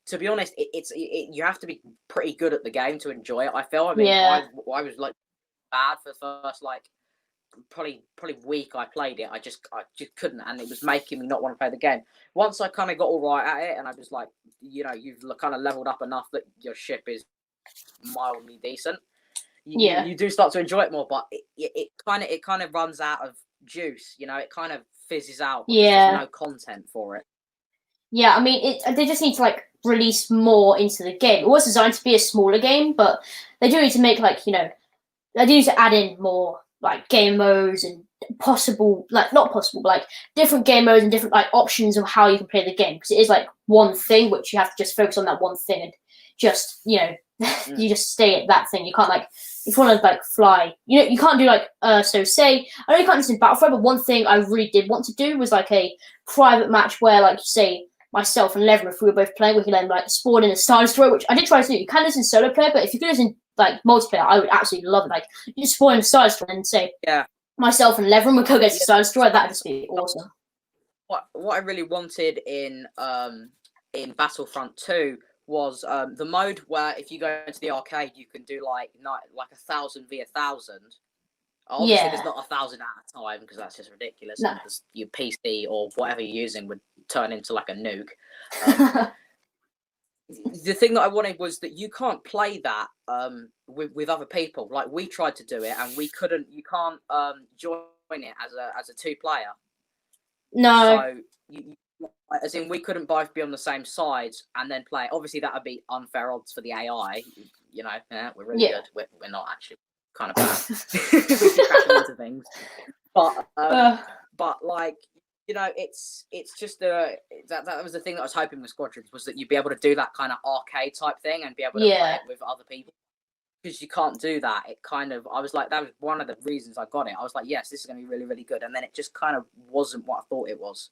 to be honest, you have to be pretty good at the game to enjoy it. I feel. I mean, I was like bad for the first like probably week I played it. I just couldn't, and it was making me not want to play the game. Once I kind of got all right at it, and I was like, you've kind of leveled up enough that your ship is mildly decent. You do start to enjoy it more, but it kind of runs out of juice. It kind of fizzes out. There's no content for it. Yeah, I mean, they just need to like release more into the game. It was designed to be a smaller game, but they do need to make they do need to add in more like game modes and different game modes and different like options of how you can play the game, because it is like one thing which you have to just focus on that one thing and just you just stay at that thing. You can't like, if you want to like fly, you can't do like so say I know you can't do this in Battlefront, but one thing I really did want to do was like a private match where like say myself and Levram, if we were both playing, we could then like spawn in a Star Destroyer, which I did try to do. You can do this in solo player, but if you could do this in like multiplayer, I would absolutely love it. Like you just spawn in a Star Destroyer and say myself and Levram would go against the Star Destroyer. That'd just be awesome. What I really wanted in Battlefront 2 was the mode where if you go into the arcade, you can do like 1,000 v 1,000. Obviously, there's not 1,000 at a time because that's just ridiculous. No. And your PC or whatever you're using would turn into like a nuke. The thing that I wanted was that you can't play that with other people. Like we tried to do it and we couldn't. You can't join it as a 2-player. No. So as in we couldn't both be on the same sides and then play. Obviously, that would be unfair odds for the AI. You know, we're really good. We're not actually. Kind of bad. We keep crashing into things, but like it's just that was the thing that I was hoping with Squadrons was that you'd be able to do that kind of arcade type thing and be able to play it with other people because you can't do that. It kind of I was like that was one of the reasons I got it. I was like, yes, this is going to be really really good, and then it just kind of wasn't what I thought it was.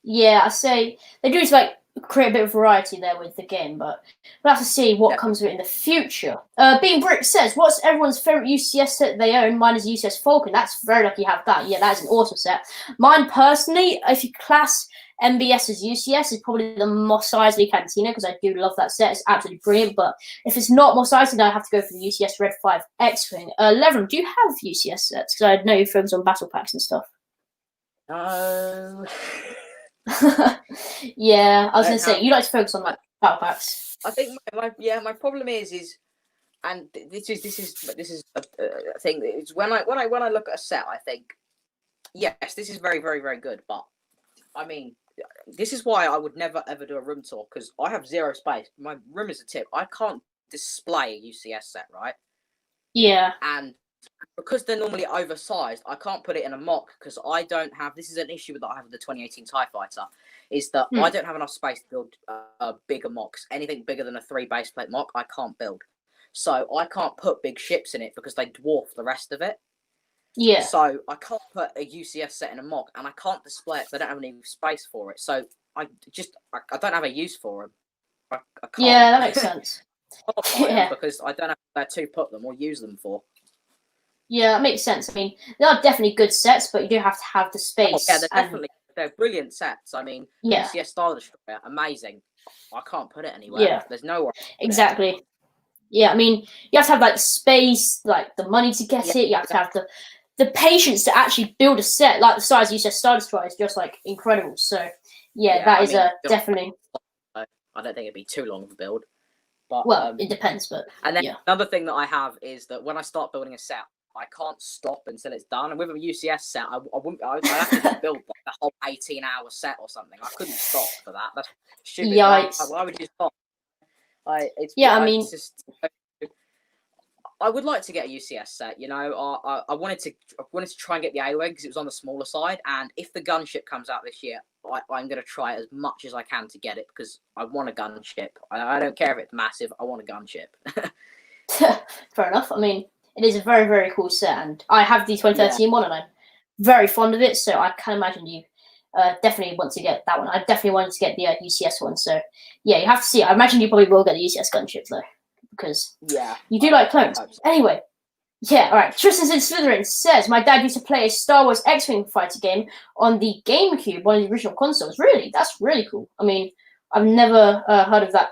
Yeah, I say they do like create a bit of variety there with the game, but we'll have to see what comes of it in the future. Being Brick says, what's everyone's favorite UCS set they own? Mine is UCS Falcon. That's very lucky you have that. Yeah, that is an awesome set. Mine personally, if you class MBS as UCS, is probably the Mos Eisley Cantina because I do love that set. It's absolutely brilliant. But if it's not Mos Eisley, then I have to go for the UCS Red 5 X-Wing. Levram, do you have UCS sets? Because I know you focus on battle packs and stuff. Yeah, I was gonna say you like to focus on like battle packs. I think my problem is, and this is a thing. It's when I look at a set, I think, yes, this is very very very good. But I mean, this is why I would never ever do a room tour because I have zero space. My room is a tip. I can't display a UCS set, right? Yeah, and because they're normally oversized, I can't put it in a mock because I don't have. This is an issue that I have with the 2018 TIE Fighter, is that I don't have enough space to build bigger mocks. Anything bigger than a 3 base plate mock, I can't build. So I can't put big ships in it because they dwarf the rest of it. Yeah. So I can't put a UCS set in a mock, and I can't display it because I don't have any space for it. So I don't have a use for them. I can't. Yeah, that makes sense. Because I don't have where to put them or use them for. Yeah, that makes sense. I mean, they are definitely good sets, but you do have to have the space. Oh, yeah, they're brilliant sets. I mean, UCS Star Destroyer, amazing. I can't put it anywhere. Yeah. There's nowhere. Exactly. Yeah, I mean, you have to have like space, like the money to get it. You have to have the patience to actually build a set like the size UCS Star Destroyer is just like incredible. So yeah, that is definitely. I don't think it'd be too long of a build. But, well, it depends, but and then another thing that I have is that when I start building a set, I can't stop until it's done. And with a UCS set, I have to just build like a whole 18-hour set or something. I couldn't stop for that. That's stupid. Why would you stop? I would like to get a UCS set. You know, I wanted to try and get the A-Wing because it was on the smaller side. And if the gunship comes out this year, I'm going to try as much as I can to get it because I want a gunship. I don't care if it's massive. I want a gunship. Fair enough. I mean, it is a very, very cool set, and I have the 2013 one, and I'm very fond of it. So I can imagine you definitely want to get that one. I definitely wanted to get the UCS one. So yeah, you have to see. I imagine you probably will get the UCS gunship though, because you do like clones. So. Anyway, all right. Tristan's in Slytherin says my dad used to play a Star Wars X-Wing fighter game on the GameCube, one of the original consoles. Really, that's really cool. I mean, I've never heard of that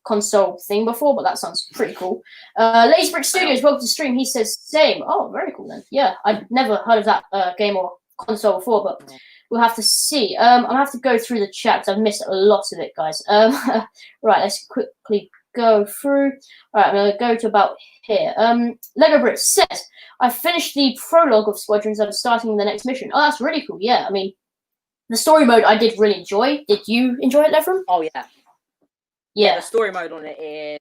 console thing before, but that sounds pretty cool. Lazy Brick Studios, welcome to the stream. He says, same. Oh, very cool then. Yeah, I've never heard of that game or console before, but we'll have to see. I'll have to go through the chat because I've missed a lot of it, guys. Right, let's quickly go through. All right, I'm going to go to about here. Lego Brit says, I finished the prologue of Squadrons. I'm starting the next mission. Oh, that's really cool. Yeah, I mean, the story mode I did really enjoy. Did you enjoy it, Levram? Oh, yeah. Yeah, the story mode on it is...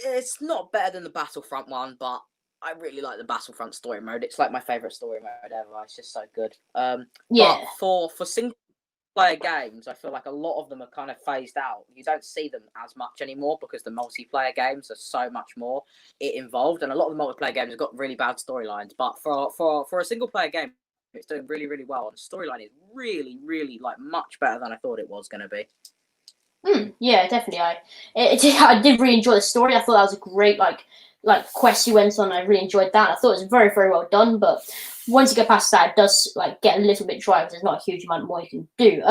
It's not better than the Battlefront one, but I really like the Battlefront story mode. It's like my favourite story mode ever. It's just so good. But for single-player games, I feel like a lot of them are kind of phased out. You don't see them as much anymore because the multiplayer games are so much more involved, and a lot of the multiplayer games have got really bad storylines. But for a single-player game, it's doing really, really well. And the storyline is really, really like much better than I thought it was going to be. Yeah, definitely. I did really enjoy the story. I thought that was a great like quest you went on. I really enjoyed that. I thought it was very, very well done. But once you get past that, it does like get a little bit dry because there's not a huge amount more you can do.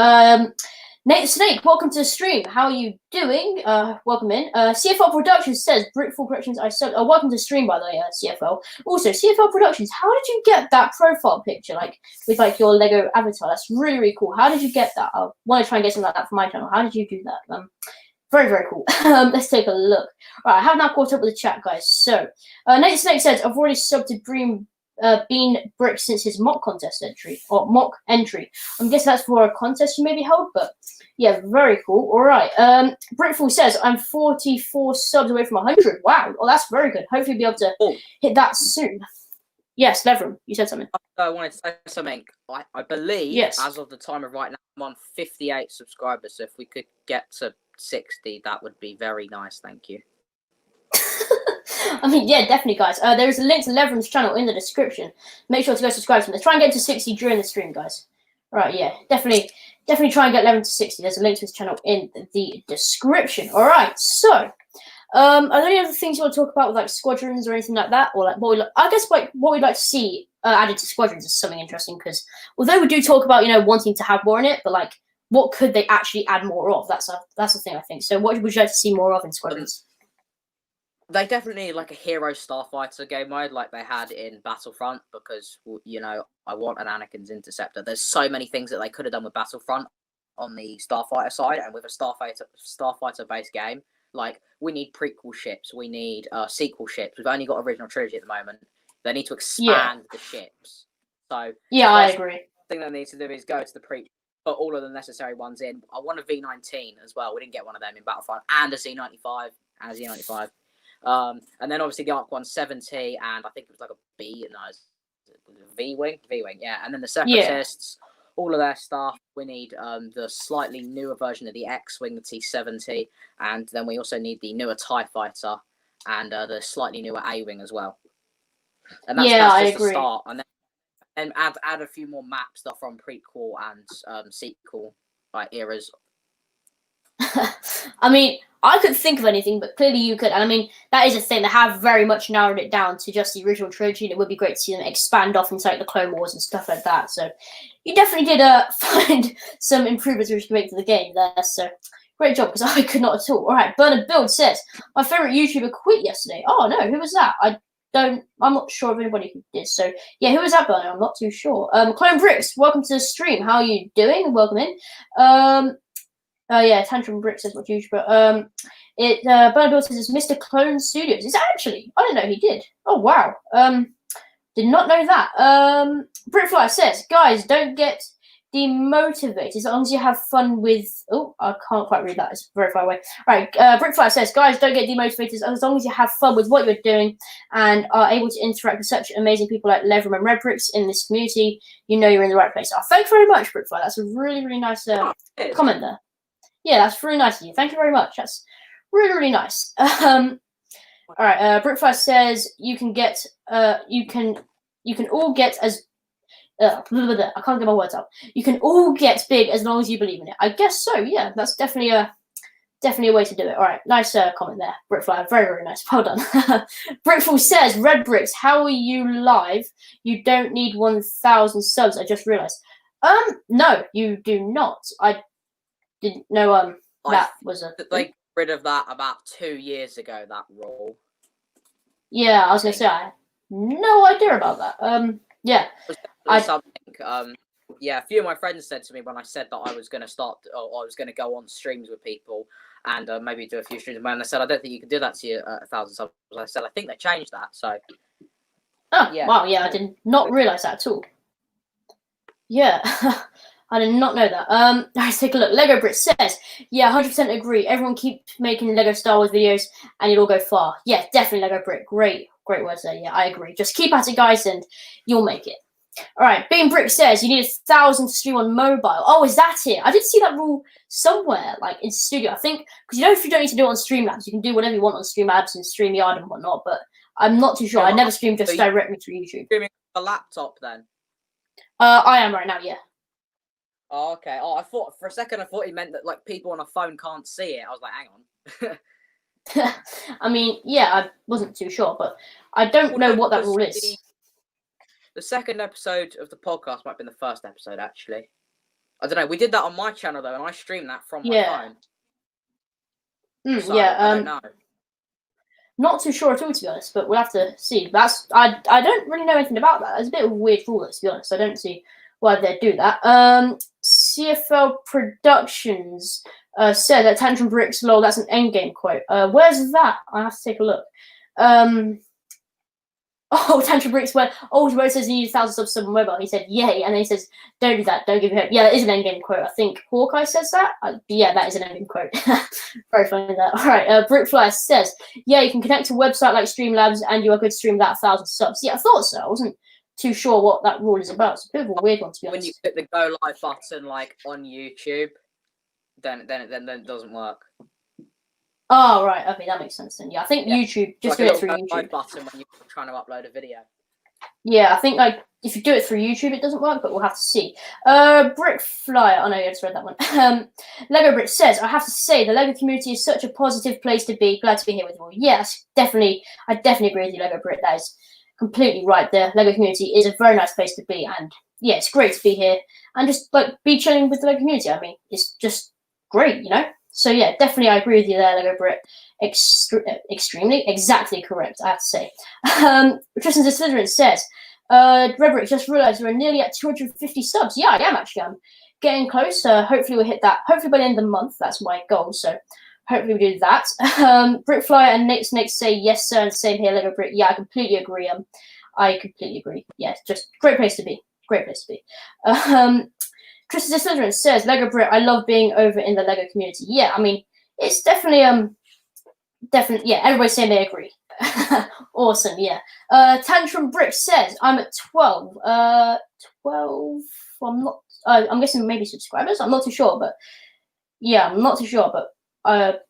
Nate the Snake, welcome to the stream. How are you doing? Welcome in. CFL Productions says, Brickfall Productions, welcome to the stream, by the way, CFL. Also, CFL Productions, how did you get that profile picture, like, with, like, your Lego avatar? That's really, really cool. How did you get that? I want to try and get something like that for my channel. How did you do that? Very, very cool. Let's take a look. All right, I have now caught up with the chat, guys. So, Nate the Snake says, I've already subbed to Bean Brick since his mock contest entry, or mock entry. I'm guessing that's for a contest you maybe held, but yeah, very cool. All right. Brickfall says, I'm 44 subs away from 100. Wow. Well, that's very good. Hopefully be able to hit that soon. Yes, Levram, you said something. I wanted to say something. I believe, as of the time of right now, I'm on 58 subscribers. So if we could get to 60, that would be very nice. Thank you. I mean, yeah, definitely, guys. There is a link to Levram's channel in the description. Make sure to go subscribe to him. Let's try and get to 60 during the stream, guys. Right, yeah, definitely try and get Levram to 60. There's a link to his channel in the description. All right, so, are there any other things you want to talk about with, like, squadrons or anything like that? Or, like, what we'd like to see added to squadrons is something interesting, because although we do talk about, you know, wanting to have more in it, but, like, what could they actually add more of? That's the thing, I think. So what would you like to see more of in squadrons? They definitely need, like, a hero starfighter game mode like they had in Battlefront, because, you know, I want an Anakin's Interceptor. There's so many things that they could have done with Battlefront on the starfighter side, and with a starfighter-based game, like, we need prequel ships, we need sequel ships. We've only got original trilogy at the moment. They need to expand the ships. So yeah, I agree. The thing they need to do is go to the prequel, put all of the necessary ones in. I want a V19 as well. We didn't get one of them in Battlefront, and a Z95, and a Z95. And then obviously the Arc 170, and I think it was like a B, no, it was a V-Wing, yeah. And then the Separatists, all of their stuff. We need the slightly newer version of the X-Wing, the T-70, and then we also need the newer TIE Fighter, and the slightly newer A-Wing as well. And that's just the start. And then add a few more maps that are from prequel and sequel eras. I mean, I couldn't think of anything, but clearly you could. And I mean, that is a thing. They have very much narrowed it down to just the original trilogy. And it would be great to see them expand off into, like, the Clone Wars and stuff like that. So you definitely did find some improvements which you can make to the game there. So great job, because I could not at all. All right, Bernard Build says, my favorite YouTuber quit yesterday. Oh, no, who was that? I'm not sure if anybody did. So yeah, who was that, Bernard? I'm not too sure. Clone Bricks, welcome to the stream. How are you doing? Welcome in. Yeah, Tantrum Brick says what YouTuber. Bernard Bill says it's Mr. Clone Studios. Is it actually? I didn't know he did. Oh wow. Did not know that. Brickfly says, guys, don't get demotivated as long as you have fun with. Oh, I can't quite read that. It's very far away. Right. Brickfly says, guys, don't get demotivated as long as you have fun with what you're doing and are able to interact with such amazing people like Levram and Red Bricks in this community. You know you're in the right place. Oh, thanks very much, Brickfly. That's a really, really nice comment there. Yeah, that's really nice of you. Thank you very much. That's really, really nice. All right. Brickfire says you can get you can all get as I can't get my words out. You can all get big as long as you believe in it. I guess so. Yeah, that's definitely a way to do it. All right, nice comment there, Brickfire. Very, very nice. Well done. Brickfall says, Red Bricks, how are you live? You don't need 1,000 subs. I just realised. No, you do not. I didn't know that was a. They got rid of that about 2 years ago. That rule. Yeah, I was gonna say I had no idea about that. Yeah. Yeah, a few of my friends said to me when I said that I was going to start, or I was going to go on streams with people and maybe do a few streams. And I said, I don't think you can do that to your 1,000 subs. I said, I think they changed that. So. Oh, yeah. Wow, yeah, I did not realise that at all. Yeah, I did not know that. Let's take a look. Lego Brit says, yeah, 100% agree. Everyone keep making Lego Star Wars videos and you'll go far. Yeah, definitely Lego Brit. Great words there. Yeah, I agree. Just keep at it, guys, and you'll make it. All right, Bean Brick says you need 1,000 to stream on mobile. Oh, is that it? I did see that rule somewhere, like in studio. I think because you know if you don't need to do it on Streamlabs, you can do whatever you want on Streamlabs and StreamYard and whatnot. But I'm not too sure. I never stream just directly through YouTube. Streaming on a laptop then? I am right now. Yeah. Oh, okay. Oh, I thought for a second he meant that like people on a phone can't see it. I was like, hang on. I mean, yeah, I wasn't too sure, but I don't know what that rule is. The second episode of the podcast might have been the first episode, actually. I don't know. We did that on my channel though, and I streamed that from my phone. So, yeah. I don't know. Not too sure at all, to be honest, but we'll have to see. I don't really know anything about that. It's a bit of a weird rule, to be honest. I don't see why they'd do that. CFL Productions said that Tantrum Bricks, lol, that's an endgame quote. Where's that? I have to take a look. Oh, Tantrum Bricks went, oh, where it says he needs 1,000 subs on mobile. He said, yay. And then he says, don't do that. Don't give me hope. Yeah, that is an endgame quote. I think Hawkeye says that. Yeah, that is an endgame quote. Very funny that. All right. Brickflyer says, yeah, you can connect to a website like Streamlabs and you are good to stream that 1,000 subs. Yeah, I thought so. I wasn't too sure what that rule is about. It's a bit of a weird one, to be honest. When you click the go live button, like on YouTube, then it doesn't work. Oh, right. Okay, that makes sense then. Yeah, I think YouTube, just do it through YouTube. Live button when you're trying to upload a video. Yeah, I think like if you do it through YouTube, it doesn't work, but we'll have to see. Brickflyer. Oh no, I just read that one. Lego Brick says, I have to say the Lego community is such a positive place to be. Glad to be here with you all. Yes, definitely. I definitely agree with you, Lego Brick. That is completely right. The Lego community is a very nice place to be, and yeah, it's great to be here and just like be chilling with the Lego community. I mean, it's just great, you know. So yeah, definitely I agree with you there, Lego Brick. Extremely, exactly correct, I have to say. Tristan Slytherin says, Redbrick, just realised we're nearly at 250 subs. Yeah, I am actually. I'm getting close. Hopefully we'll hit that. Hopefully by the end of the month. That's my goal. So hopefully we do that. Brickflyer and Nate Snake say, yes, sir, and same here, Lego Brick. Yeah, I completely agree. I completely agree. Yeah, just great place to be. Great place to be. Tristan Slytherin says, Lego Brick, I love being over in the Lego community. Yeah, I mean, it's definitely, yeah, everybody's saying they agree. Awesome, yeah. Tantrum Brick says, I'm at 12. 12, I'm not, I'm guessing maybe subscribers. I'm not too sure, but yeah, I'm not too sure, but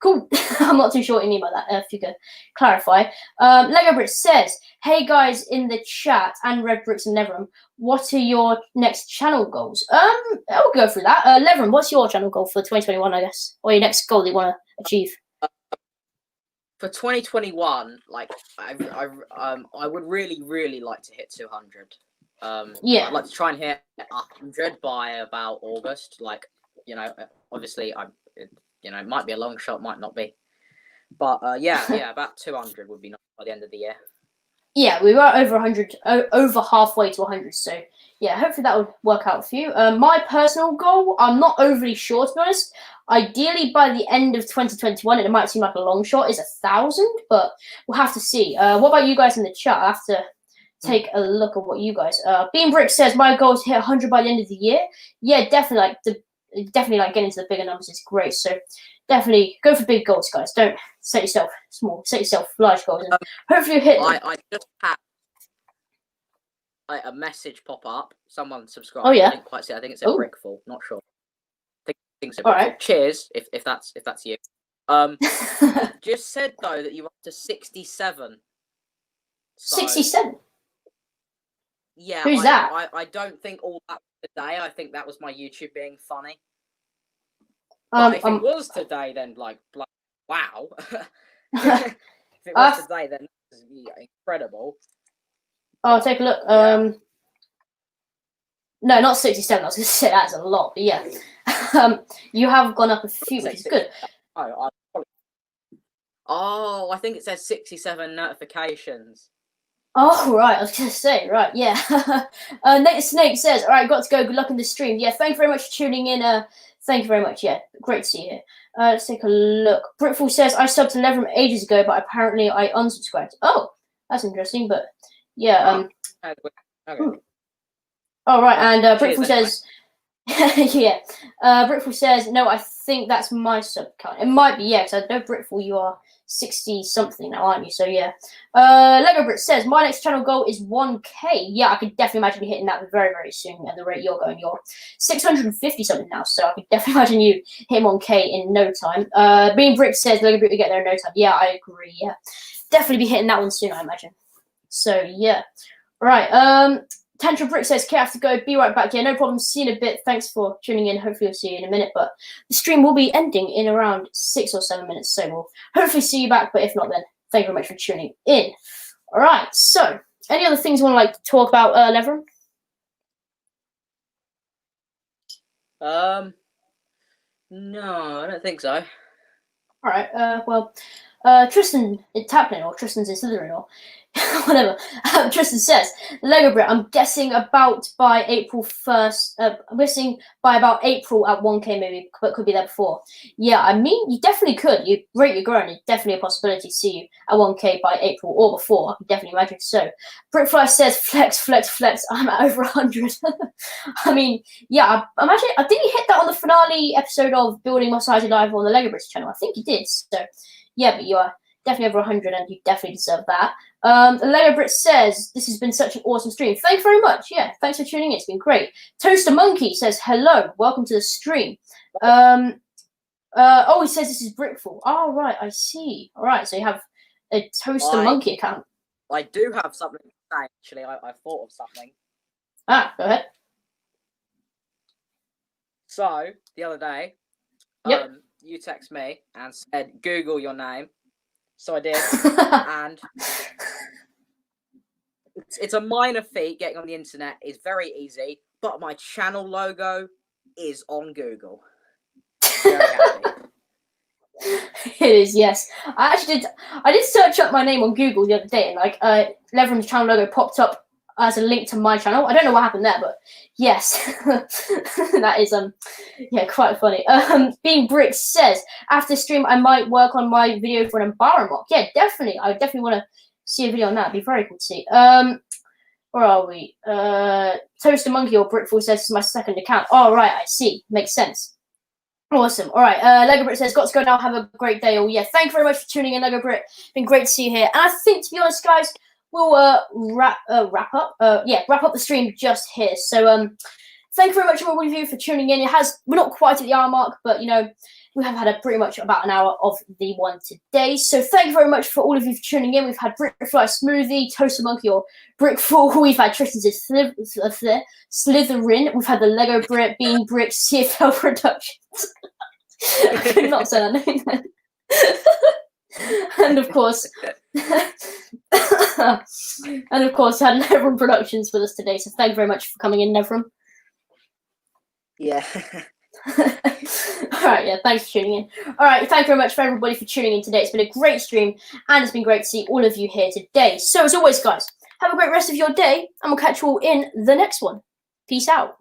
cool. I'm not too sure what you mean by that, if you could clarify. Lego Brick says, hey guys in the chat and Red Bricks and Levram, what are your next channel goals? I'll go through that. Levram, what's your channel goal for 2021, I guess? Or your next goal that you want to achieve? For 2021, like I would really like to hit 200. Yeah, I'd like to try and hit 100 by about August. Like, you know, obviously it might be a long shot, might not be, but yeah, about 200 would be nice by the end of the year. Yeah, we were over 100, over halfway to 100. So yeah, hopefully that would work out for you. My personal goal, I'm not overly sure, to be honest. Ideally, by the end of 2021, and it might seem like a long shot, is 1,000, but we'll have to see. What about you guys in the chat? I have to take a look at what you guys. Bean Brick says my goal is to hit 100 by the end of the year. Yeah, definitely. Definitely like getting into the bigger numbers is great. So definitely go for big goals, guys. Don't set yourself small. Set yourself large goals, and hopefully you hit them. I just had a message pop up. Someone subscribed. Oh yeah. I didn't quite see. I think it's a Brickful. Not sure. I think it's a Brickful. Right. Cheers, if that's you. Just said though that you're up to 67. So, 67. Yeah. Who's that? I don't think all that was today. I think that was my YouTube being funny. If it was today, then like wow. If it was today, then that's incredible. I'll take a look. No, not 67. I was going to say that's a lot, but yeah. You have gone up a few, which is good. I think it says 67 notifications. Oh, right. I was going to say, right, yeah. Nate Snake says, all right, got to go. Good luck in the stream. Yeah, thank you very much for tuning in. Thank you very much. Yeah, great to see you here. Let's take a look. Britful says, I subbed to Levram ages ago, but apparently I unsubscribed. Oh, that's interesting, but yeah. Okay. All right, and Britful says, yeah. Britful says, no, I think that's my sub count. It might be, yeah, because I know Britful, you are 60-something now, aren't you? So, yeah. Lego Brit says, my next channel goal is 1K. Yeah, I could definitely imagine you hitting that very, very soon at the rate you're going. You're 650-something now, so I could definitely imagine you hitting 1K in no time. Bean Brick says, Lego Brit will get there in no time. Yeah, I agree, yeah. Definitely be hitting that one soon, I imagine. So, yeah. All right, Tantrum Brick says, okay, I have to go. Be right back. Yeah, no problem. See you in a bit. Thanks for tuning in. Hopefully we'll see you in a minute. But the stream will be ending in around 6 or 7 minutes. So we'll hopefully see you back. But if not, then thank you very much for tuning in. All right. So any other things you want to like talk about, Levram? No, I don't think so. All right. Well, Tristan is Taplin, or Tristan's in Slytherin, or whatever. Tristan says, Lego Brit, I'm guessing about by April 1st. I'm guessing by about April at 1K maybe, but could be there before. Yeah, I mean, you definitely could. You rate your growing. It's definitely a possibility to see you at 1K by April or before. I can definitely imagine so. Brickfly says, flex, flex, flex. I'm at over 100. I mean, yeah, I imagine. I think he hit that on the finale episode of Building More Society Live on the Lego Brits channel. I think he did. So, yeah, but you are definitely over 100 and you definitely deserve that. The Lego Brit says, this has been such an awesome stream. Thanks very much. Yeah, thanks for tuning in. It's been great. Toaster Monkey says, hello, welcome to the stream. He says this is Brickful. Oh, right, I see. All right, so you have a Toaster Monkey account. I do have something to say, actually. I thought of something. Ah, go ahead. So, the other day, you text me and said, Google your name. So I did, and it's a minor feat getting on the internet. It's very easy, but my channel logo is on Google. Very happy. It is, yes. I did search up my name on Google the other day, and Levram's channel logo popped up as a link to my channel. I don't know what happened there, but yes, that is quite funny. Being Brick says, after stream I might work on my video for an environment mock. Yeah, definitely. I definitely want to see a video on that. It'd be very cool to see. Where are we? Toaster Monkey or Brickful says this is my second account. Oh right, I see. Makes sense. Awesome. All right. Lego Brit says, got to go now. Have a great day. Oh yeah, thank you very much for tuning in, Lego Brit. Been great to see you here. And I think, to be honest, guys, we'll wrap up the stream just here. So thank you very much all of you for tuning in. We're not quite at the hour mark, but we have had pretty much about an hour of the one today. So thank you very much for all of you for tuning in. We've had Brickfly Smoothie, Toaster Monkey or Brickful. We've had Tristan's Slytherin. We've had the Lego Brit, Bean Brick, CFL Productions. I could not say that name then. And of course, we had Levram Productions with us today. So thank you very much for coming in, Levram. Yeah. All right, yeah, thanks for tuning in. All right, thank you very much for everybody for tuning in today. It's been a great stream, and it's been great to see all of you here today. So as always, guys, have a great rest of your day, and we'll catch you all in the next one. Peace out.